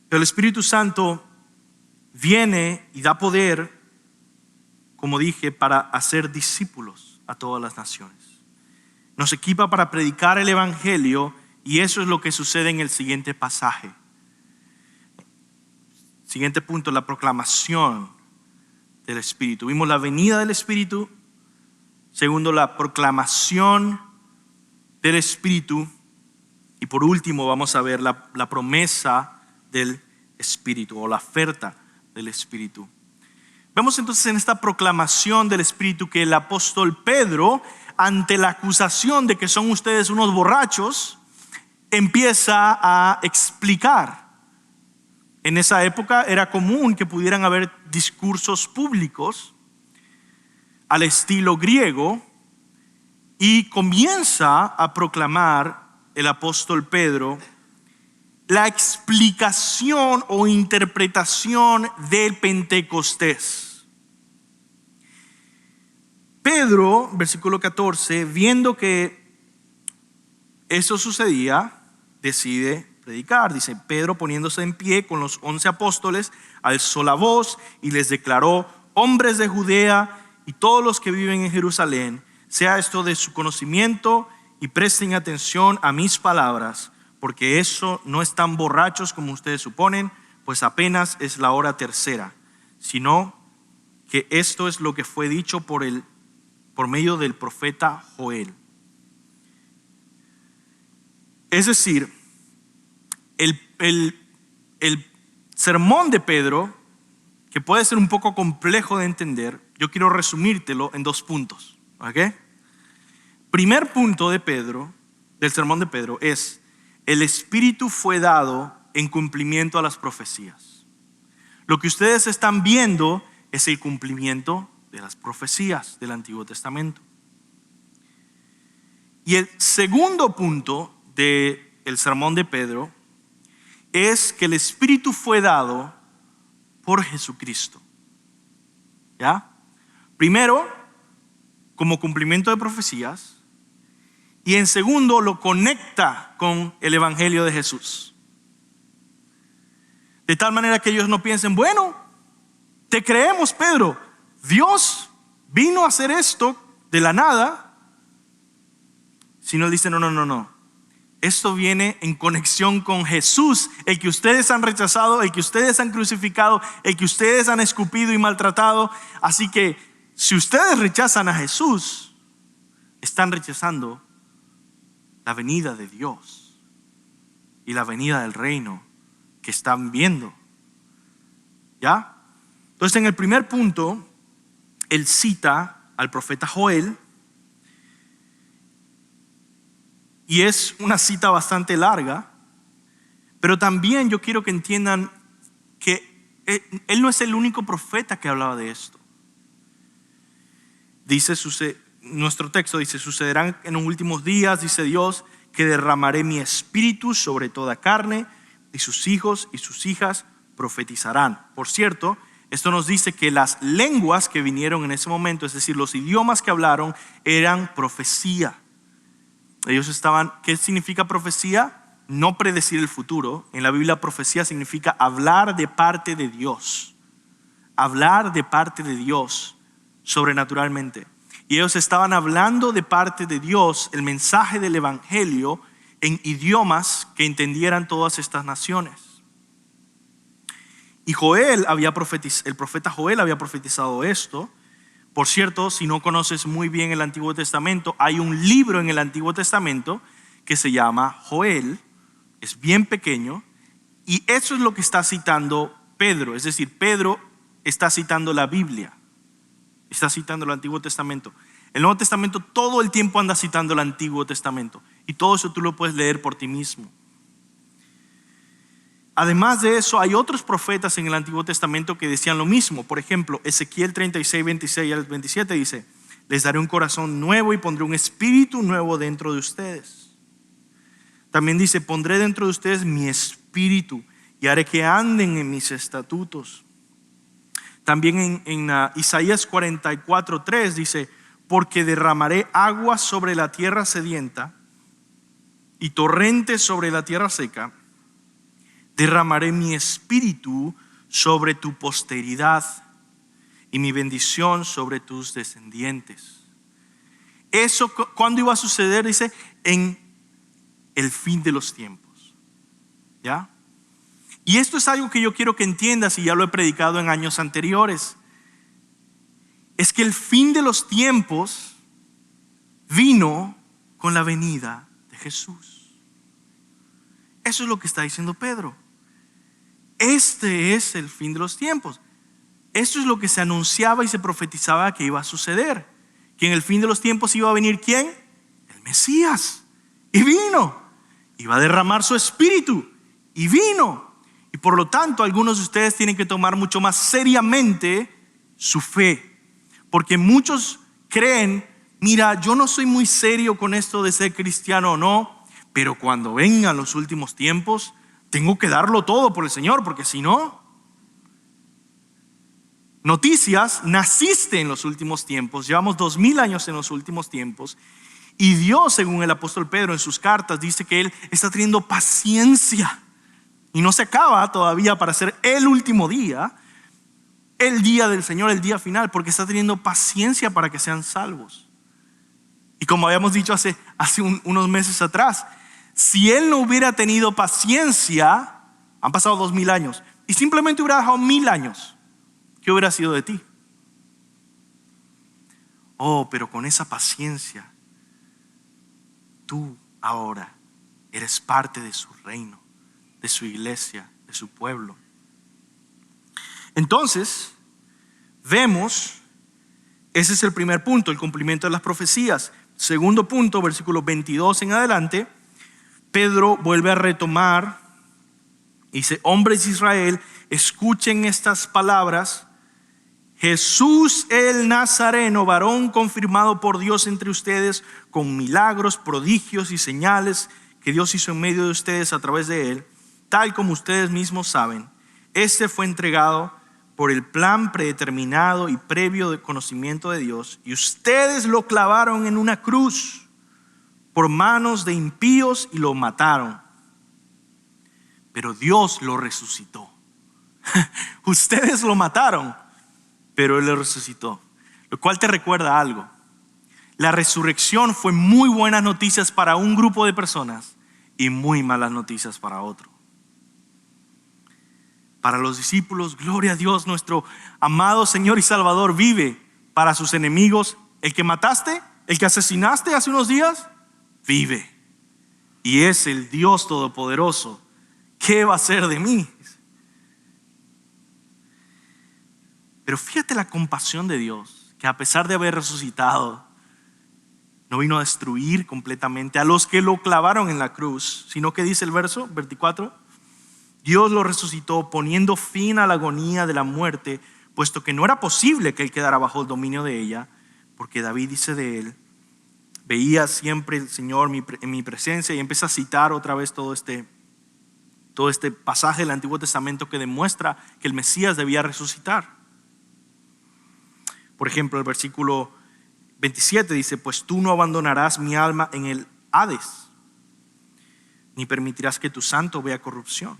Pero el Espíritu Santo viene y da poder, como dije, para hacer discípulos a todas las naciones. Nos equipa para predicar el Evangelio y eso es lo que sucede en el siguiente pasaje. Siguiente punto, la proclamación del Espíritu. Vimos la venida del Espíritu. Segundo, la proclamación del Espíritu. Y por último vamos a ver la promesa del Espíritu o la oferta del Espíritu. Vemos entonces en esta proclamación del Espíritu que el apóstol Pedro, ante la acusación de que son ustedes unos borrachos, empieza a explicar. En esa época era común que pudieran haber discursos públicos al estilo griego y comienza a proclamar el apóstol Pedro la explicación o interpretación del Pentecostés. Pedro, versículo 14, viendo que eso sucedía, decide predicar. Dice: Pedro, poniéndose en pie con los 11 apóstoles, alzó la voz y les declaró: hombres de Judea y todos los que viven en Jerusalén, sea esto de su conocimiento y presten atención a mis palabras, porque eso no están borrachos como ustedes suponen, pues apenas es la hora tercera, sino que esto es lo que fue dicho por medio del profeta Joel. Es decir, el sermón de Pedro, que puede ser un poco complejo de entender, yo quiero resumírtelo en 2 puntos. ¿Okay? Primer punto de Pedro, del sermón de Pedro, es: el Espíritu fue dado en cumplimiento a las profecías. Lo que ustedes están viendo es el cumplimiento de las profecías del Antiguo Testamento. Y el segundo punto del sermón de Pedro es que el Espíritu fue dado por Jesucristo. ¿Ya? Primero, como cumplimiento de profecías, y en segundo, lo conecta con el Evangelio de Jesús. De tal manera que ellos no piensen, bueno, te creemos, Pedro, Dios vino a hacer esto de la nada, sino dicen, no. Esto viene en conexión con Jesús, el que ustedes han rechazado, el que ustedes han crucificado, el que ustedes han escupido y maltratado. Así que si ustedes rechazan a Jesús, están rechazando la venida de Dios y la venida del reino que están viendo. ¿Ya? Entonces, en el primer punto, él cita al profeta Joel. Y es una cita bastante larga, pero también yo quiero que entiendan que él no es el único profeta que hablaba de esto. Nuestro texto dice, sucederán en los últimos días, dice Dios, que derramaré mi espíritu sobre toda carne, y sus hijos y sus hijas profetizarán. Por cierto, esto nos dice que las lenguas que vinieron en ese momento, es decir, los idiomas que hablaron, eran profecía. Ellos estaban, ¿qué significa profecía? No predecir el futuro. En la Biblia, profecía significa hablar de parte de Dios. Hablar de parte de Dios sobrenaturalmente. Y ellos estaban hablando de parte de Dios el mensaje del Evangelio en idiomas que entendieran todas estas naciones. Y el profeta Joel había profetizado esto. Por cierto, si no conoces muy bien el Antiguo Testamento, hay un libro en el Antiguo Testamento que se llama Joel. Es bien pequeño y eso es lo que está citando Pedro. Es decir, Pedro está citando la Biblia, está citando el Antiguo Testamento. El Nuevo Testamento todo el tiempo anda citando el Antiguo Testamento y todo eso tú lo puedes leer por ti mismo. Además de eso, hay otros profetas en el Antiguo Testamento que decían lo mismo. Por ejemplo, Ezequiel 36, 26 al 27 dice, les daré un corazón nuevo y pondré un espíritu nuevo dentro de ustedes. También dice, pondré dentro de ustedes mi espíritu y haré que anden en mis estatutos. También en Isaías 44, 3 dice, porque derramaré agua sobre la tierra sedienta y torrentes sobre la tierra seca. Derramaré mi espíritu sobre tu posteridad y mi bendición sobre tus descendientes. Eso, ¿cuándo iba a suceder? Dice, en el fin de los tiempos. ¿Ya? Y esto es algo que yo quiero que entiendas y ya lo he predicado en años anteriores. Es que el fin de los tiempos vino con la venida de Jesús. Eso es lo que está diciendo Pedro. Este es el fin de los tiempos. Esto es lo que se anunciaba y se profetizaba que iba a suceder. Que en el fin de los tiempos iba a venir ¿quién? El Mesías. Y vino. Iba a derramar su espíritu. Y vino. Y por lo tanto, algunos de ustedes tienen que tomar mucho más seriamente su fe. Porque muchos creen, mira, yo no soy muy serio con esto de ser cristiano o no, pero cuando vengan los últimos tiempos, tengo que darlo todo por el Señor, porque si no, noticias, naciste en los últimos tiempos, llevamos 2000 años en los últimos tiempos, y Dios, según el apóstol Pedro en sus cartas, dice que Él está teniendo paciencia, y no se acaba todavía para ser el último día, el día del Señor, el día final, porque está teniendo paciencia para que sean salvos. Y como habíamos dicho hace unos meses atrás, si Él no hubiera tenido paciencia, han pasado 2000 años, y simplemente hubiera dejado 1000 años, ¿qué hubiera sido de ti? Oh, pero con esa paciencia, tú ahora eres parte de su reino, de su iglesia, de su pueblo. Entonces, vemos, ese es el primer punto, el cumplimiento de las profecías. Segundo punto, versículo 22 en adelante, Pedro vuelve a retomar, dice, hombres de Israel, escuchen estas palabras. Jesús el Nazareno, varón confirmado por Dios entre ustedes, con milagros, prodigios y señales que Dios hizo en medio de ustedes a través de él. tal como ustedes mismos saben, este fue entregado por el plan predeterminado y previo de conocimiento de Dios, y ustedes lo clavaron en una cruz por manos de impíos y lo mataron. Pero Dios lo resucitó. Ustedes lo mataron, pero Él lo resucitó. Lo cual te recuerda algo. La resurrección fue muy buenas noticias para un grupo de personas y muy malas noticias para otro. Para los discípulos, gloria a Dios, nuestro amado Señor y Salvador vive. Para sus enemigos, el que mataste, el que asesinaste hace unos días, vive. Y es el Dios Todopoderoso. ¿Qué va a hacer de mí? Pero fíjate la compasión de Dios, que a pesar de haber resucitado, no vino a destruir completamente a los que lo clavaron en la cruz, sino que dice el verso 24, Dios lo resucitó poniendo fin a la agonía de la muerte, puesto que no era posible que él quedara bajo el dominio de ella, porque David dice de él, veía siempre el Señor en mi presencia, y empieza a citar otra vez todo este pasaje del Antiguo Testamento que demuestra que el Mesías debía resucitar. Por ejemplo, el versículo 27 dice, pues tú no abandonarás mi alma en el Hades, ni permitirás que tu santo vea corrupción.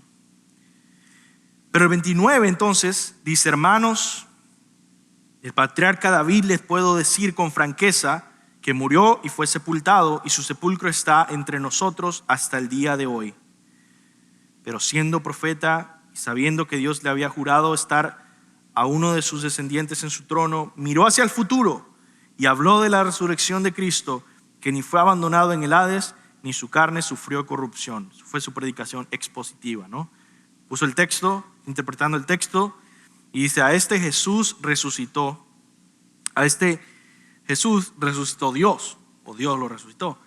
Pero el 29 entonces dice, hermanos, el patriarca David les puedo decir con franqueza que murió y fue sepultado, y su sepulcro está entre nosotros hasta el día de hoy. Pero siendo profeta y sabiendo que Dios le había jurado estar a uno de sus descendientes en su trono, miró hacia el futuro y habló de la resurrección de Cristo, que ni fue abandonado en el Hades, ni su carne sufrió corrupción. Fue su predicación expositiva, ¿no? Puso el texto, interpretando el texto, y dice, a este Jesús resucitó Dios, o Dios lo resucitó,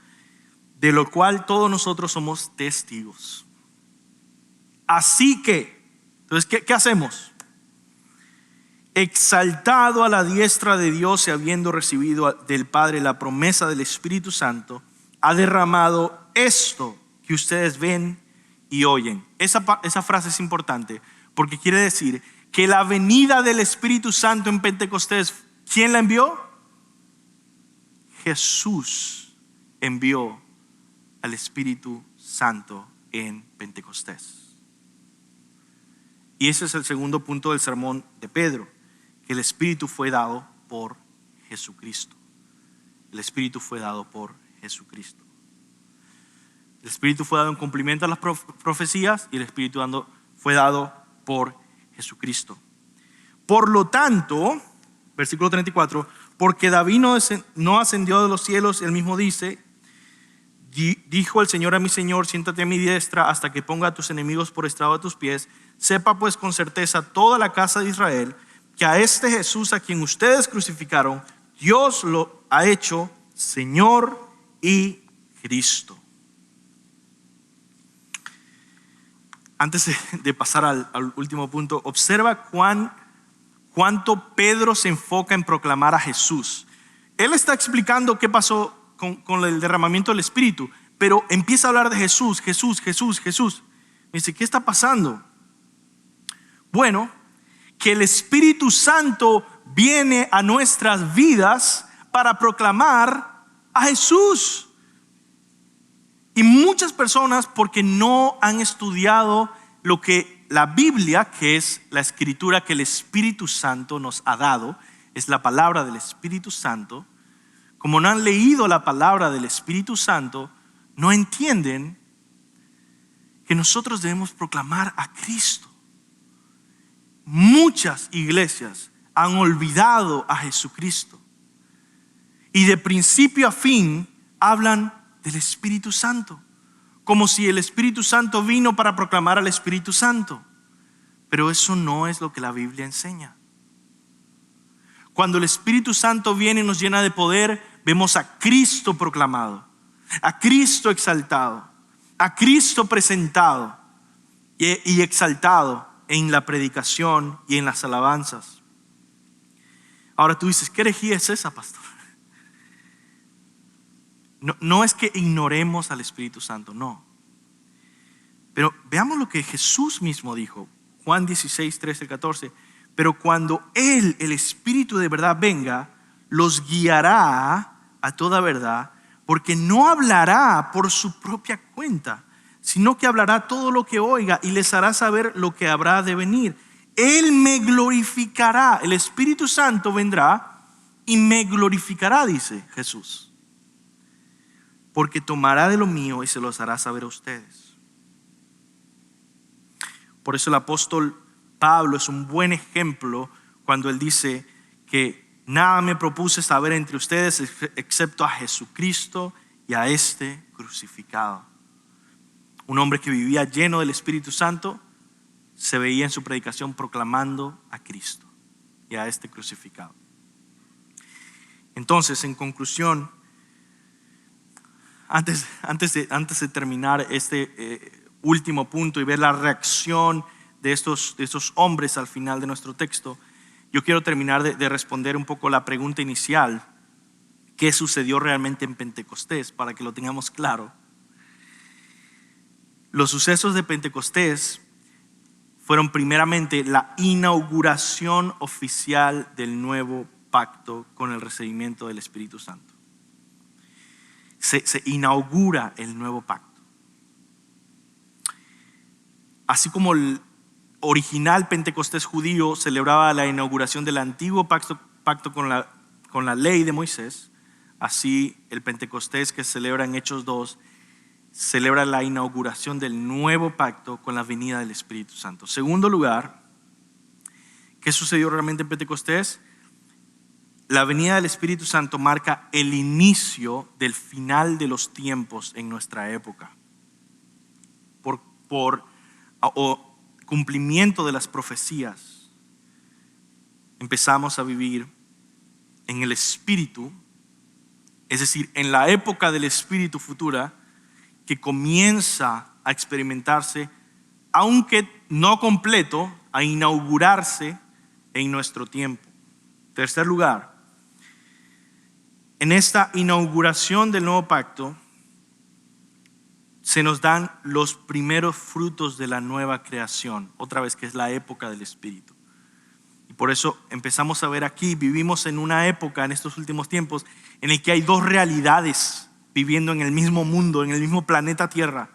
de lo cual todos nosotros somos testigos. Así que, entonces, ¿qué hacemos? Exaltado a la diestra de Dios y habiendo recibido del Padre la promesa del Espíritu Santo, ha derramado esto que ustedes ven y oyen. Esa frase es importante porque quiere decir que la venida del Espíritu Santo en Pentecostés, ¿quién la envió? Jesús envió al Espíritu Santo en Pentecostés. Y ese es el segundo punto del sermón de Pedro, que el Espíritu fue dado por Jesucristo. El Espíritu fue dado por Jesucristo. El Espíritu fue dado en cumplimiento a las profecías y el Espíritu fue dado por Jesucristo. Por lo tanto, versículo 34, porque David no ascendió de los cielos, él mismo dice, dijo el Señor a mi Señor, siéntate a mi diestra hasta que ponga a tus enemigos por estrado de tus pies. Sepa pues con certeza toda la casa de Israel que a este Jesús a quien ustedes crucificaron, Dios lo ha hecho Señor y Cristo. Antes de pasar al último punto, observa cuánto Pedro se enfoca en proclamar a Jesús. Él está explicando qué pasó con el derramamiento del Espíritu, pero empieza a hablar de Jesús. Me dice, ¿qué está pasando? Bueno, que el Espíritu Santo viene a nuestras vidas para proclamar a Jesús. Y muchas personas, porque no han estudiado lo que la Biblia, que es la escritura que el Espíritu Santo nos ha dado, es la palabra del Espíritu Santo, como no han leído la palabra del Espíritu Santo, no entienden que nosotros debemos proclamar a Cristo. Muchas iglesias han olvidado a Jesucristo y de principio a fin hablan del Espíritu Santo, como si el Espíritu Santo vino para proclamar al Espíritu Santo. Pero eso no es lo que la Biblia enseña. Cuando el Espíritu Santo viene y nos llena de poder, vemos a Cristo proclamado, a Cristo exaltado, a Cristo presentado y exaltado en la predicación y en las alabanzas. Ahora tú dices, ¿qué herejía es esa, pastor? No es que ignoremos al Espíritu Santo, no. Pero veamos lo que Jesús mismo dijo. Juan 16, 13, 14. Pero cuando Él, el Espíritu de verdad, venga, los guiará a toda verdad, porque no hablará por su propia cuenta, sino que hablará todo lo que oiga y les hará saber lo que habrá de venir. Él me glorificará. El Espíritu Santo vendrá y me glorificará, dice Jesús, porque tomará de lo mío y se los hará saber a ustedes. Por eso el apóstol Pablo es un buen ejemplo cuando él dice que nada me propuse saber entre ustedes excepto a Jesucristo y a este crucificado. Un hombre que vivía lleno del Espíritu Santo se veía en su predicación proclamando a Cristo y a este crucificado. Entonces, en conclusión, antes de terminar este último punto y ver la reacción de estos hombres al final de nuestro texto, yo quiero terminar de responder un poco la pregunta inicial: ¿qué sucedió realmente en Pentecostés? Para que lo tengamos claro. Los sucesos de Pentecostés fueron primeramente la inauguración oficial del nuevo pacto con el recibimiento del Espíritu Santo. Se inaugura el nuevo pacto. Así como el original Pentecostés judío celebraba la inauguración del antiguo pacto con la ley de Moisés, así el Pentecostés que celebra en Hechos 2 celebra la inauguración del nuevo pacto con la venida del Espíritu Santo. Segundo lugar, ¿qué sucedió realmente en Pentecostés? La venida del Espíritu Santo marca el inicio del final de los tiempos en nuestra época. Por cumplimiento de las profecías, empezamos a vivir en el Espíritu, es decir, en la época del Espíritu futura, que comienza a experimentarse, aunque no completo, a inaugurarse en nuestro tiempo. Tercer lugar, en esta inauguración del nuevo pacto se nos dan los primeros frutos de la nueva creación, otra vez que es la época del Espíritu. Y por eso empezamos a ver aquí, vivimos en una época en estos últimos tiempos en el que hay dos realidades viviendo en el mismo mundo, en el mismo planeta Tierra.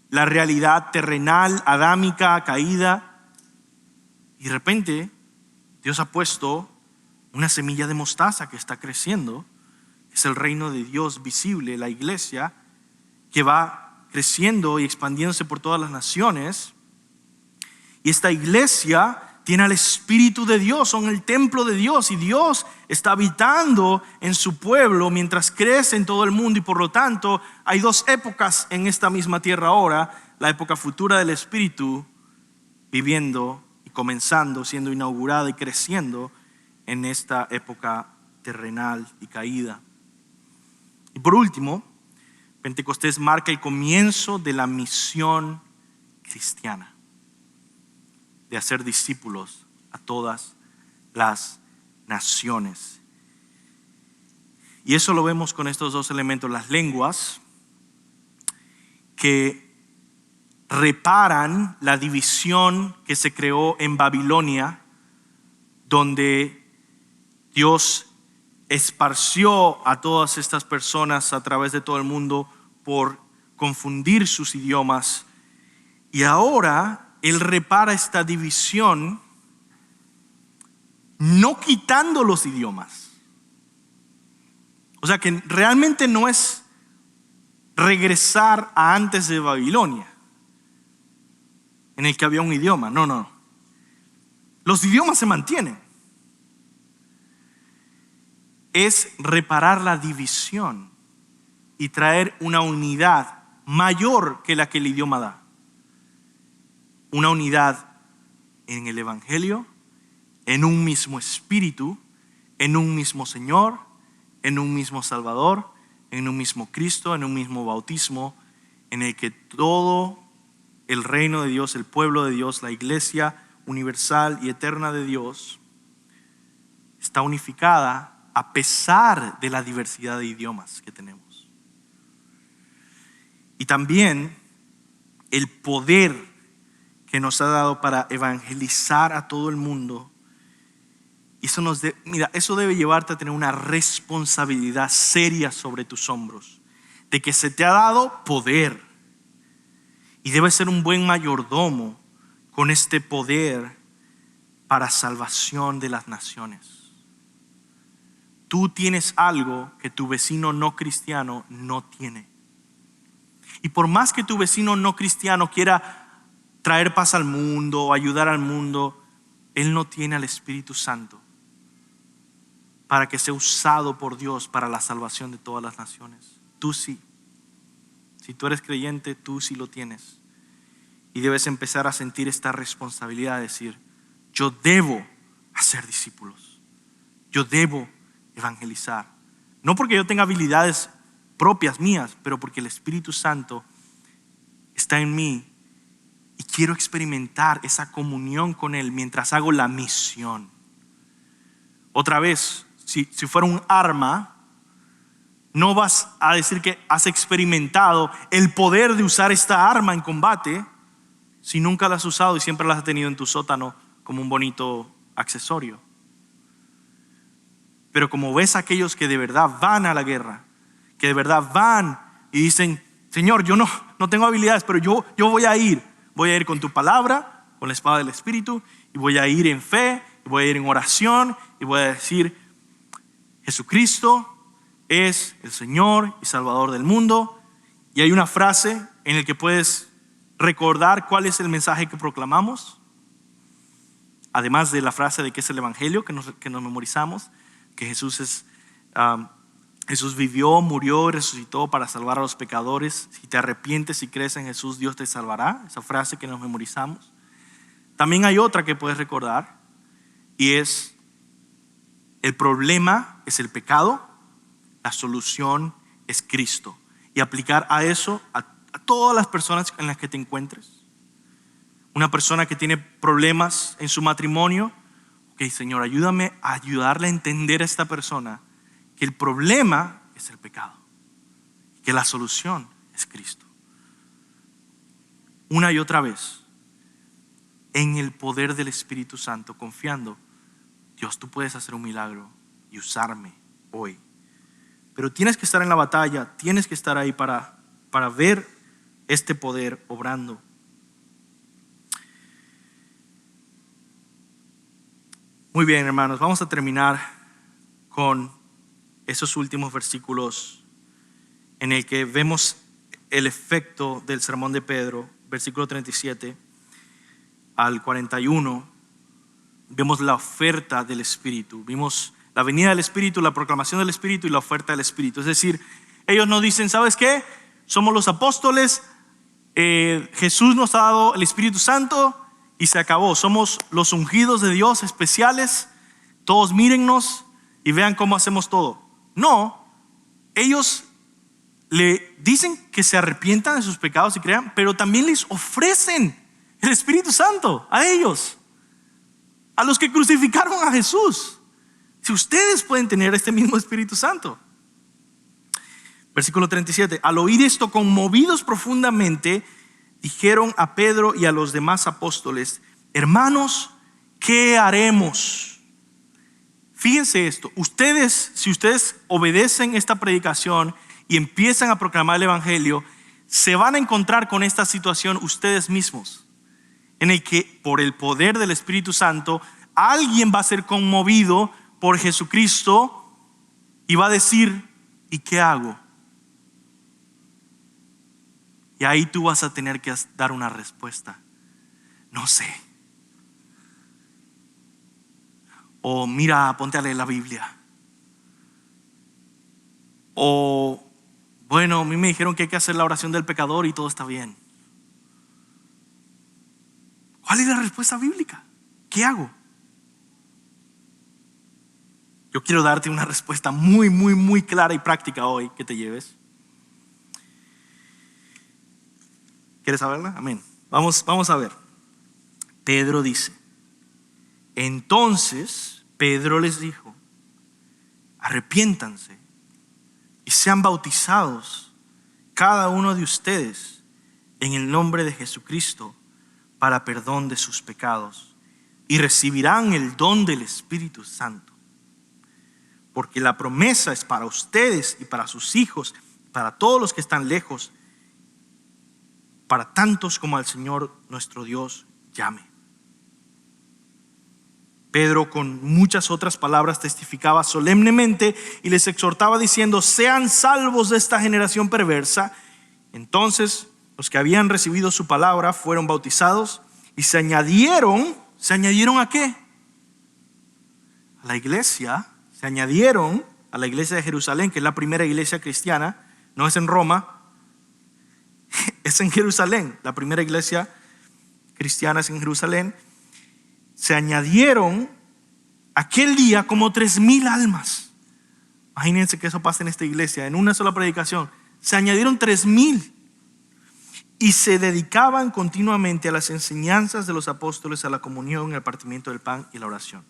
La realidad terrenal, adámica, caída. Y de repente Dios ha puesto una semilla de mostaza que está creciendo. Es el reino de Dios visible, la iglesia, que va creciendo y expandiéndose por todas las naciones. Y esta iglesia tiene al Espíritu de Dios, son el templo de Dios, y Dios está habitando en su pueblo mientras crece en todo el mundo. Y por lo tanto hay dos épocas en esta misma tierra ahora: la época futura del Espíritu viviendo y comenzando, siendo inaugurada y creciendo en esta época terrenal y caída. Y por último, Pentecostés marca el comienzo de la misión cristiana, de hacer discípulos a todas las naciones. Y eso lo vemos con estos dos elementos: las lenguas, que reparan la división que se creó en Babilonia, donde Dios esparció a todas estas personas a través de todo el mundo por confundir sus idiomas. Y ahora Él repara esta división no quitando los idiomas. O sea que realmente no es regresar a antes de Babilonia, en el que había un idioma. No. Los idiomas se mantienen. Es reparar la división y traer una unidad mayor que la que el idioma da. Una unidad en el Evangelio, en un mismo Espíritu, en un mismo Señor, en un mismo Salvador, en un mismo Cristo, en un mismo bautismo, en el que todo el reino de Dios, el pueblo de Dios, la iglesia universal y eterna de Dios está unificada a pesar de la diversidad de idiomas que tenemos. Y también el poder que nos ha dado para evangelizar a todo el mundo. Y eso debe llevarte a tener una responsabilidad seria sobre tus hombros, de que se te ha dado poder y debes ser un buen mayordomo con este poder para salvación de las naciones. Tú tienes algo que tu vecino no cristiano no tiene. Y por más que tu vecino no cristiano quiera traer paz al mundo o ayudar al mundo, él no tiene al Espíritu Santo para que sea usado por Dios para la salvación de todas las naciones. Tú sí. Si tú eres creyente, tú sí lo tienes. Y debes empezar a sentir esta responsabilidad de decir, yo debo hacer discípulos. Yo debo evangelizar. No porque yo tenga habilidades propias mías, pero porque el Espíritu Santo está en mí y quiero experimentar esa comunión con Él mientras hago la misión. Otra vez, si fuera un arma, no vas a decir que has experimentado el poder de usar esta arma en combate si nunca la has usado y siempre la has tenido en tu sótano como un bonito accesorio. Pero como ves a aquellos que de verdad van a la guerra, que de verdad van y dicen, Señor, yo no tengo habilidades, pero yo voy a ir con tu palabra, con la espada del Espíritu, y voy a ir en fe, y voy a ir en oración, y voy a decir, Jesucristo es el Señor y Salvador del mundo. Y hay una frase en la que puedes recordar cuál es el mensaje que proclamamos, además de la frase de que es el Evangelio que nos memorizamos, que Jesús vivió, murió y resucitó para salvar a los pecadores. Si te arrepientes y crees en Jesús, Dios te salvará. Esa frase que nos memorizamos. También hay otra que puedes recordar, y es: el problema es el pecado, la solución es Cristo. Y aplicar a eso a todas las personas en las que te encuentres. Una persona que tiene problemas en su matrimonio, ok, Señor, ayúdame a ayudarle a entender a esta persona que el problema es el pecado, que la solución es Cristo. Una y otra vez, en el poder del Espíritu Santo, confiando, Dios, tú puedes hacer un milagro y usarme hoy. Pero tienes que estar en la batalla, tienes que estar ahí para ver este poder obrando. Muy bien, hermanos, vamos a terminar con esos últimos versículos en el que vemos el efecto del sermón de Pedro, versículo 37 al 41. Vemos la oferta del Espíritu, vimos la venida del Espíritu, la proclamación del Espíritu y la oferta del Espíritu. Es decir, ellos nos dicen, ¿sabes qué? Somos los apóstoles, Jesús nos ha dado el Espíritu Santo y se acabó. Somos los ungidos de Dios especiales, todos mírennos y vean cómo hacemos todo. No, ellos le dicen que se arrepientan de sus pecados y crean, pero también les ofrecen el Espíritu Santo a ellos, a los que crucificaron a Jesús. Si ustedes pueden tener este mismo Espíritu Santo. Versículo 37. Al oír esto, conmovidos profundamente, dijeron a Pedro y a los demás apóstoles: hermanos, ¿qué haremos? Fíjense esto, si ustedes obedecen esta predicación y empiezan a proclamar el Evangelio, se van a encontrar con esta situación ustedes mismos, en el que por el poder del Espíritu Santo alguien va a ser conmovido por Jesucristo y va a decir: ¿y qué hago? Y ahí tú vas a tener que dar una respuesta: no sé. O mira, ponte a leer la Biblia. O bueno, a mí me dijeron que hay que hacer la oración del pecador y todo está bien. ¿Cuál es la respuesta bíblica? ¿Qué hago? Yo quiero darte una respuesta muy, muy, muy clara y práctica hoy que te lleves. ¿Quieres saberla? Amén. Vamos a ver. Pedro dice: entonces Pedro les dijo: arrepiéntanse y sean bautizados cada uno de ustedes en el nombre de Jesucristo para perdón de sus pecados y recibirán el don del Espíritu Santo. Porque la promesa es para ustedes y para sus hijos, para todos los que están lejos, para tantos como al Señor nuestro Dios llame. Pedro con muchas otras palabras testificaba solemnemente y les exhortaba diciendo: sean salvos de esta generación perversa. Entonces los que habían recibido su palabra fueron bautizados y se añadieron ¿a qué? A la iglesia. Se añadieron a la iglesia de Jerusalén, que es la primera iglesia cristiana. No es en Roma, es en Jerusalén. La primera iglesia cristiana es en Jerusalén. Se añadieron aquel día como 3,000 almas. Imagínense que eso pasa en esta iglesia, en una sola predicación. Se añadieron 3,000 y se dedicaban continuamente a las enseñanzas de los apóstoles, a la comunión, al partimiento del pan y la oración.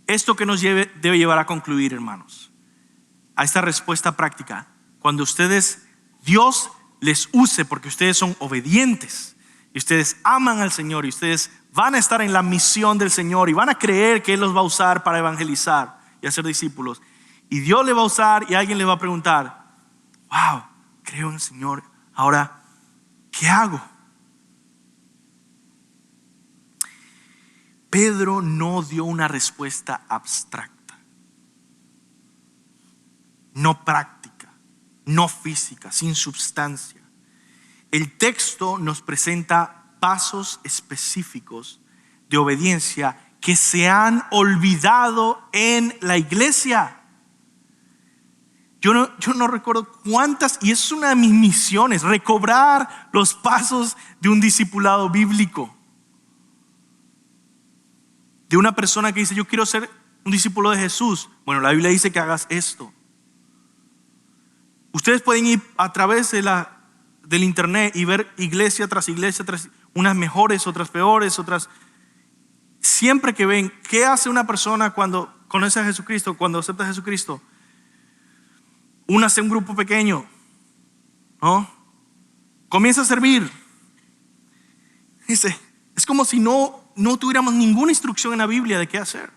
Esto que nos debe llevar a concluir, hermanos, a esta respuesta práctica. Cuando Dios les use porque ustedes son obedientes y ustedes aman al Señor y ustedes van a estar en la misión del Señor y van a creer que Él los va a usar para evangelizar y hacer discípulos. Y Dios le va a usar y alguien le va a preguntar: wow, creo en el Señor, ahora, ¿qué hago? Pedro no dio una respuesta abstracta, no práctica, no física, sin substancia. El texto nos presenta pasos específicos de obediencia que se han olvidado en la iglesia. Yo no recuerdo cuántas, y es una de mis misiones, recobrar los pasos de un discipulado bíblico. De una persona que dice: yo quiero ser un discípulo de Jesús. Bueno, la Biblia dice que hagas esto. Ustedes pueden ir a través del internet y ver iglesia tras iglesia, unas mejores, otras peores, otras. Siempre que ven, ¿qué hace una persona cuando conoce a Jesucristo, cuando acepta a Jesucristo? Únase a un grupo pequeño, ¿no? Comienza a servir. Dice, es como si no tuviéramos ninguna instrucción en la Biblia de qué hacer.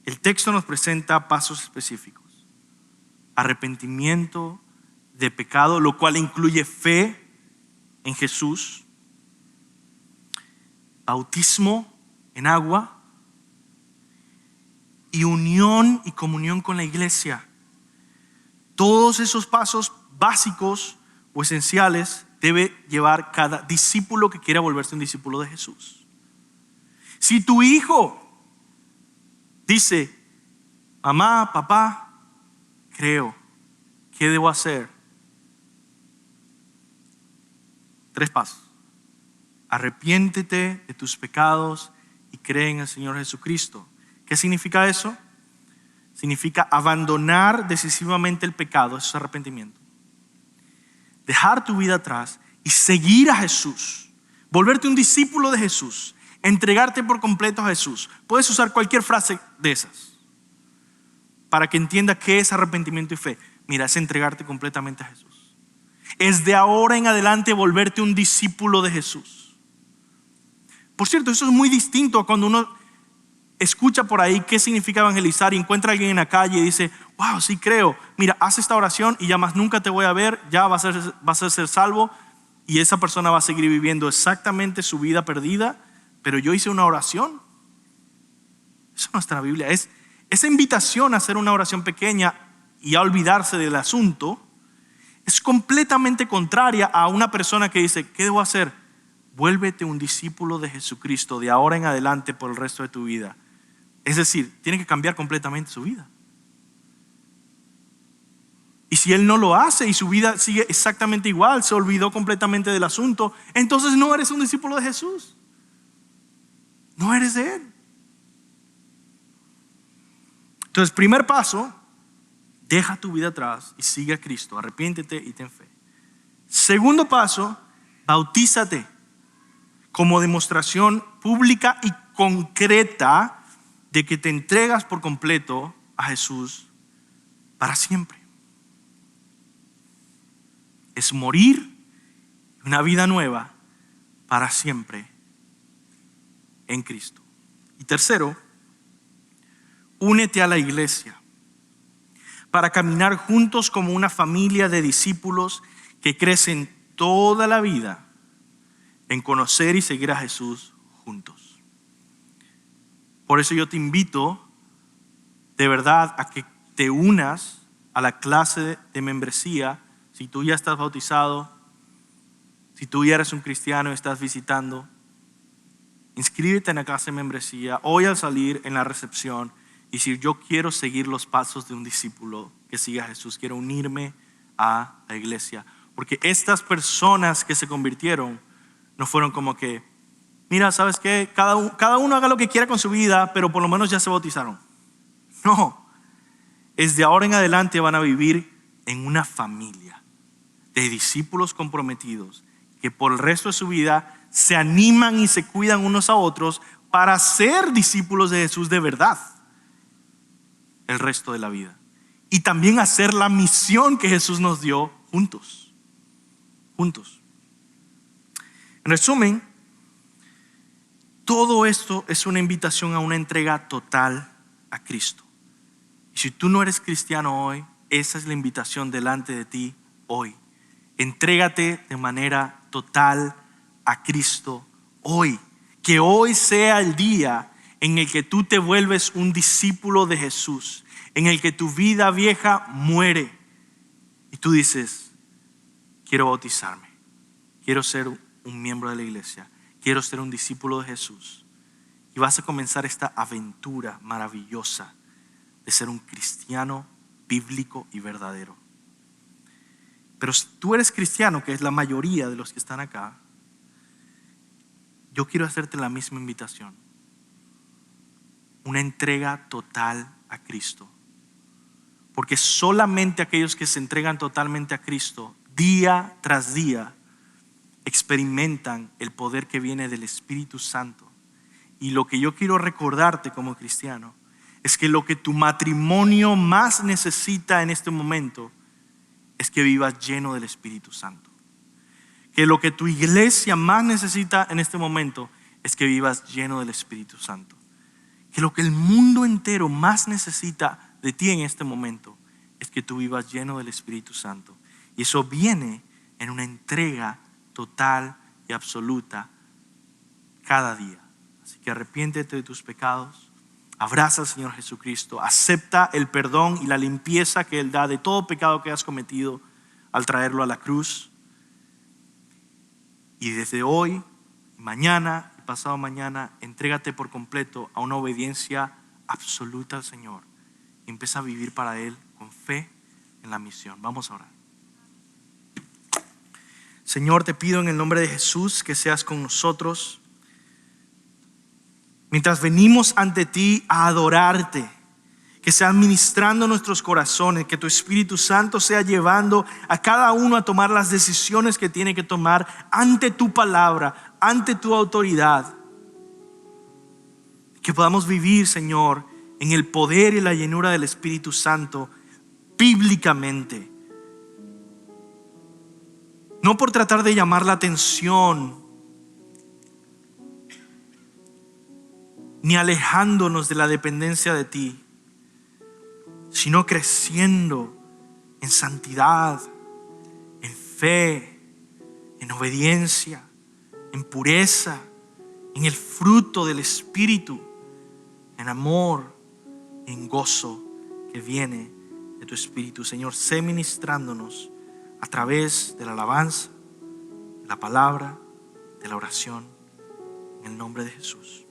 El texto nos presenta pasos específicos: arrepentimiento de pecado, lo cual incluye fe en Jesús, bautismo en agua y unión y comunión con la iglesia. Todos esos pasos básicos o esenciales debe llevar cada discípulo que quiera volverse un discípulo de Jesús. Si tu hijo dice: mamá, papá, creo, ¿qué debo hacer? 3 pasos: arrepiéntete de tus pecados y cree en el Señor Jesucristo. ¿Qué significa eso? Significa abandonar decisivamente el pecado. Eso es arrepentimiento. Dejar tu vida atrás y seguir a Jesús, volverte un discípulo de Jesús, entregarte por completo a Jesús. Puedes usar cualquier frase de esas para que entienda qué es arrepentimiento y fe. Mira, es entregarte completamente a Jesús. Es de ahora en adelante volverte un discípulo de Jesús. Por cierto, eso es muy distinto a cuando uno escucha por ahí qué significa evangelizar y encuentra a alguien en la calle y dice: wow, sí creo, mira, haz esta oración y ya más nunca te voy a ver, ya vas a ser salvo. Y esa persona va a seguir viviendo exactamente su vida perdida, pero yo hice una oración. Eso no está en la Biblia. Esa invitación a hacer una oración pequeña y a olvidarse del asunto es completamente contraria a una persona que dice: ¿qué debo hacer? Vuélvete un discípulo de Jesucristo de ahora en adelante por el resto de tu vida. Es decir, tiene que cambiar completamente su vida. Y si él no lo hace y su vida sigue exactamente igual, se olvidó completamente del asunto, entonces no eres un discípulo de Jesús. No eres de Él. Entonces, primer paso: deja tu vida atrás y sigue a Cristo. Arrepiéntete y ten fe. Segundo paso: bautízate como demostración pública y concreta de que te entregas por completo a Jesús para siempre. es morir, una vida nueva para siempre en Cristo. Y tercero, únete a la iglesia para caminar juntos como una familia de discípulos que crecen toda la vida en conocer y seguir a Jesús juntos. Por eso yo te invito de verdad a que te unas a la clase de membresía. Si tú ya estás bautizado, si tú ya eres un cristiano y estás visitando, inscríbete en la clase de membresía hoy al salir en la recepción y decir: yo quiero seguir los pasos de un discípulo que sigue a Jesús, quiero unirme a la iglesia. Porque estas personas que se convirtieron no fueron como que, mira, ¿sabes qué? Cada uno haga lo que quiera con su vida, pero por lo menos ya se bautizaron. No, desde ahora en adelante van a vivir en una familia de discípulos comprometidos que por el resto de su vida se animan y se cuidan unos a otros para ser discípulos de Jesús de verdad el resto de la vida. Y también hacer la misión que Jesús nos dio juntos. En resumen, todo esto es una invitación a una entrega total a Cristo. Y si tú no eres cristiano hoy, esa es la invitación delante de ti hoy. Entrégate de manera total a Cristo hoy. Que hoy sea el día en el que tú te vuelves un discípulo de Jesús, en el que tu vida vieja muere y tú dices: quiero bautizarme, quiero ser un miembro de la iglesia, quiero ser un discípulo de Jesús. Y vas a comenzar esta aventura maravillosa de ser un cristiano bíblico y verdadero. Pero si tú eres cristiano, que es la mayoría de los que están acá, yo quiero hacerte la misma invitación. Una entrega total a Cristo. Porque solamente aquellos que se entregan totalmente a Cristo, día tras día, experimentan el poder que viene del Espíritu Santo. Y lo que yo quiero recordarte como cristiano es que lo que tu matrimonio más necesita en este momento es que vivas lleno del Espíritu Santo. Que lo que tu iglesia más necesita en este momento es que vivas lleno del Espíritu Santo. Que lo que el mundo entero más necesita de ti en este momento es que tú vivas lleno del Espíritu Santo. Y eso viene en una entrega total y absoluta cada día. Así que arrepiéntete de tus pecados, abraza al Señor Jesucristo, acepta el perdón y la limpieza que Él da de todo pecado que has cometido al traerlo a la cruz. Y desde hoy, mañana y pasado mañana, entrégate por completo a una obediencia absoluta al Señor. Y empieza a vivir para Él con fe en la misión. Vamos a orar. Señor, te pido en el nombre de Jesús que seas con nosotros. Mientras venimos ante ti a adorarte, que seas ministrando nuestros corazones, que tu Espíritu Santo sea llevando a cada uno a tomar las decisiones que tiene que tomar ante tu palabra, ante tu autoridad. Que podamos vivir, Señor, en el poder y la llenura del Espíritu Santo bíblicamente. No por tratar de llamar la atención, ni alejándonos de la dependencia de ti, sino creciendo en santidad, en fe, en obediencia, en pureza, en el fruto del Espíritu, en amor, en gozo que viene de tu Espíritu. Señor, sé ministrándonos a través de la alabanza, de la palabra, de la oración, en el nombre de Jesús.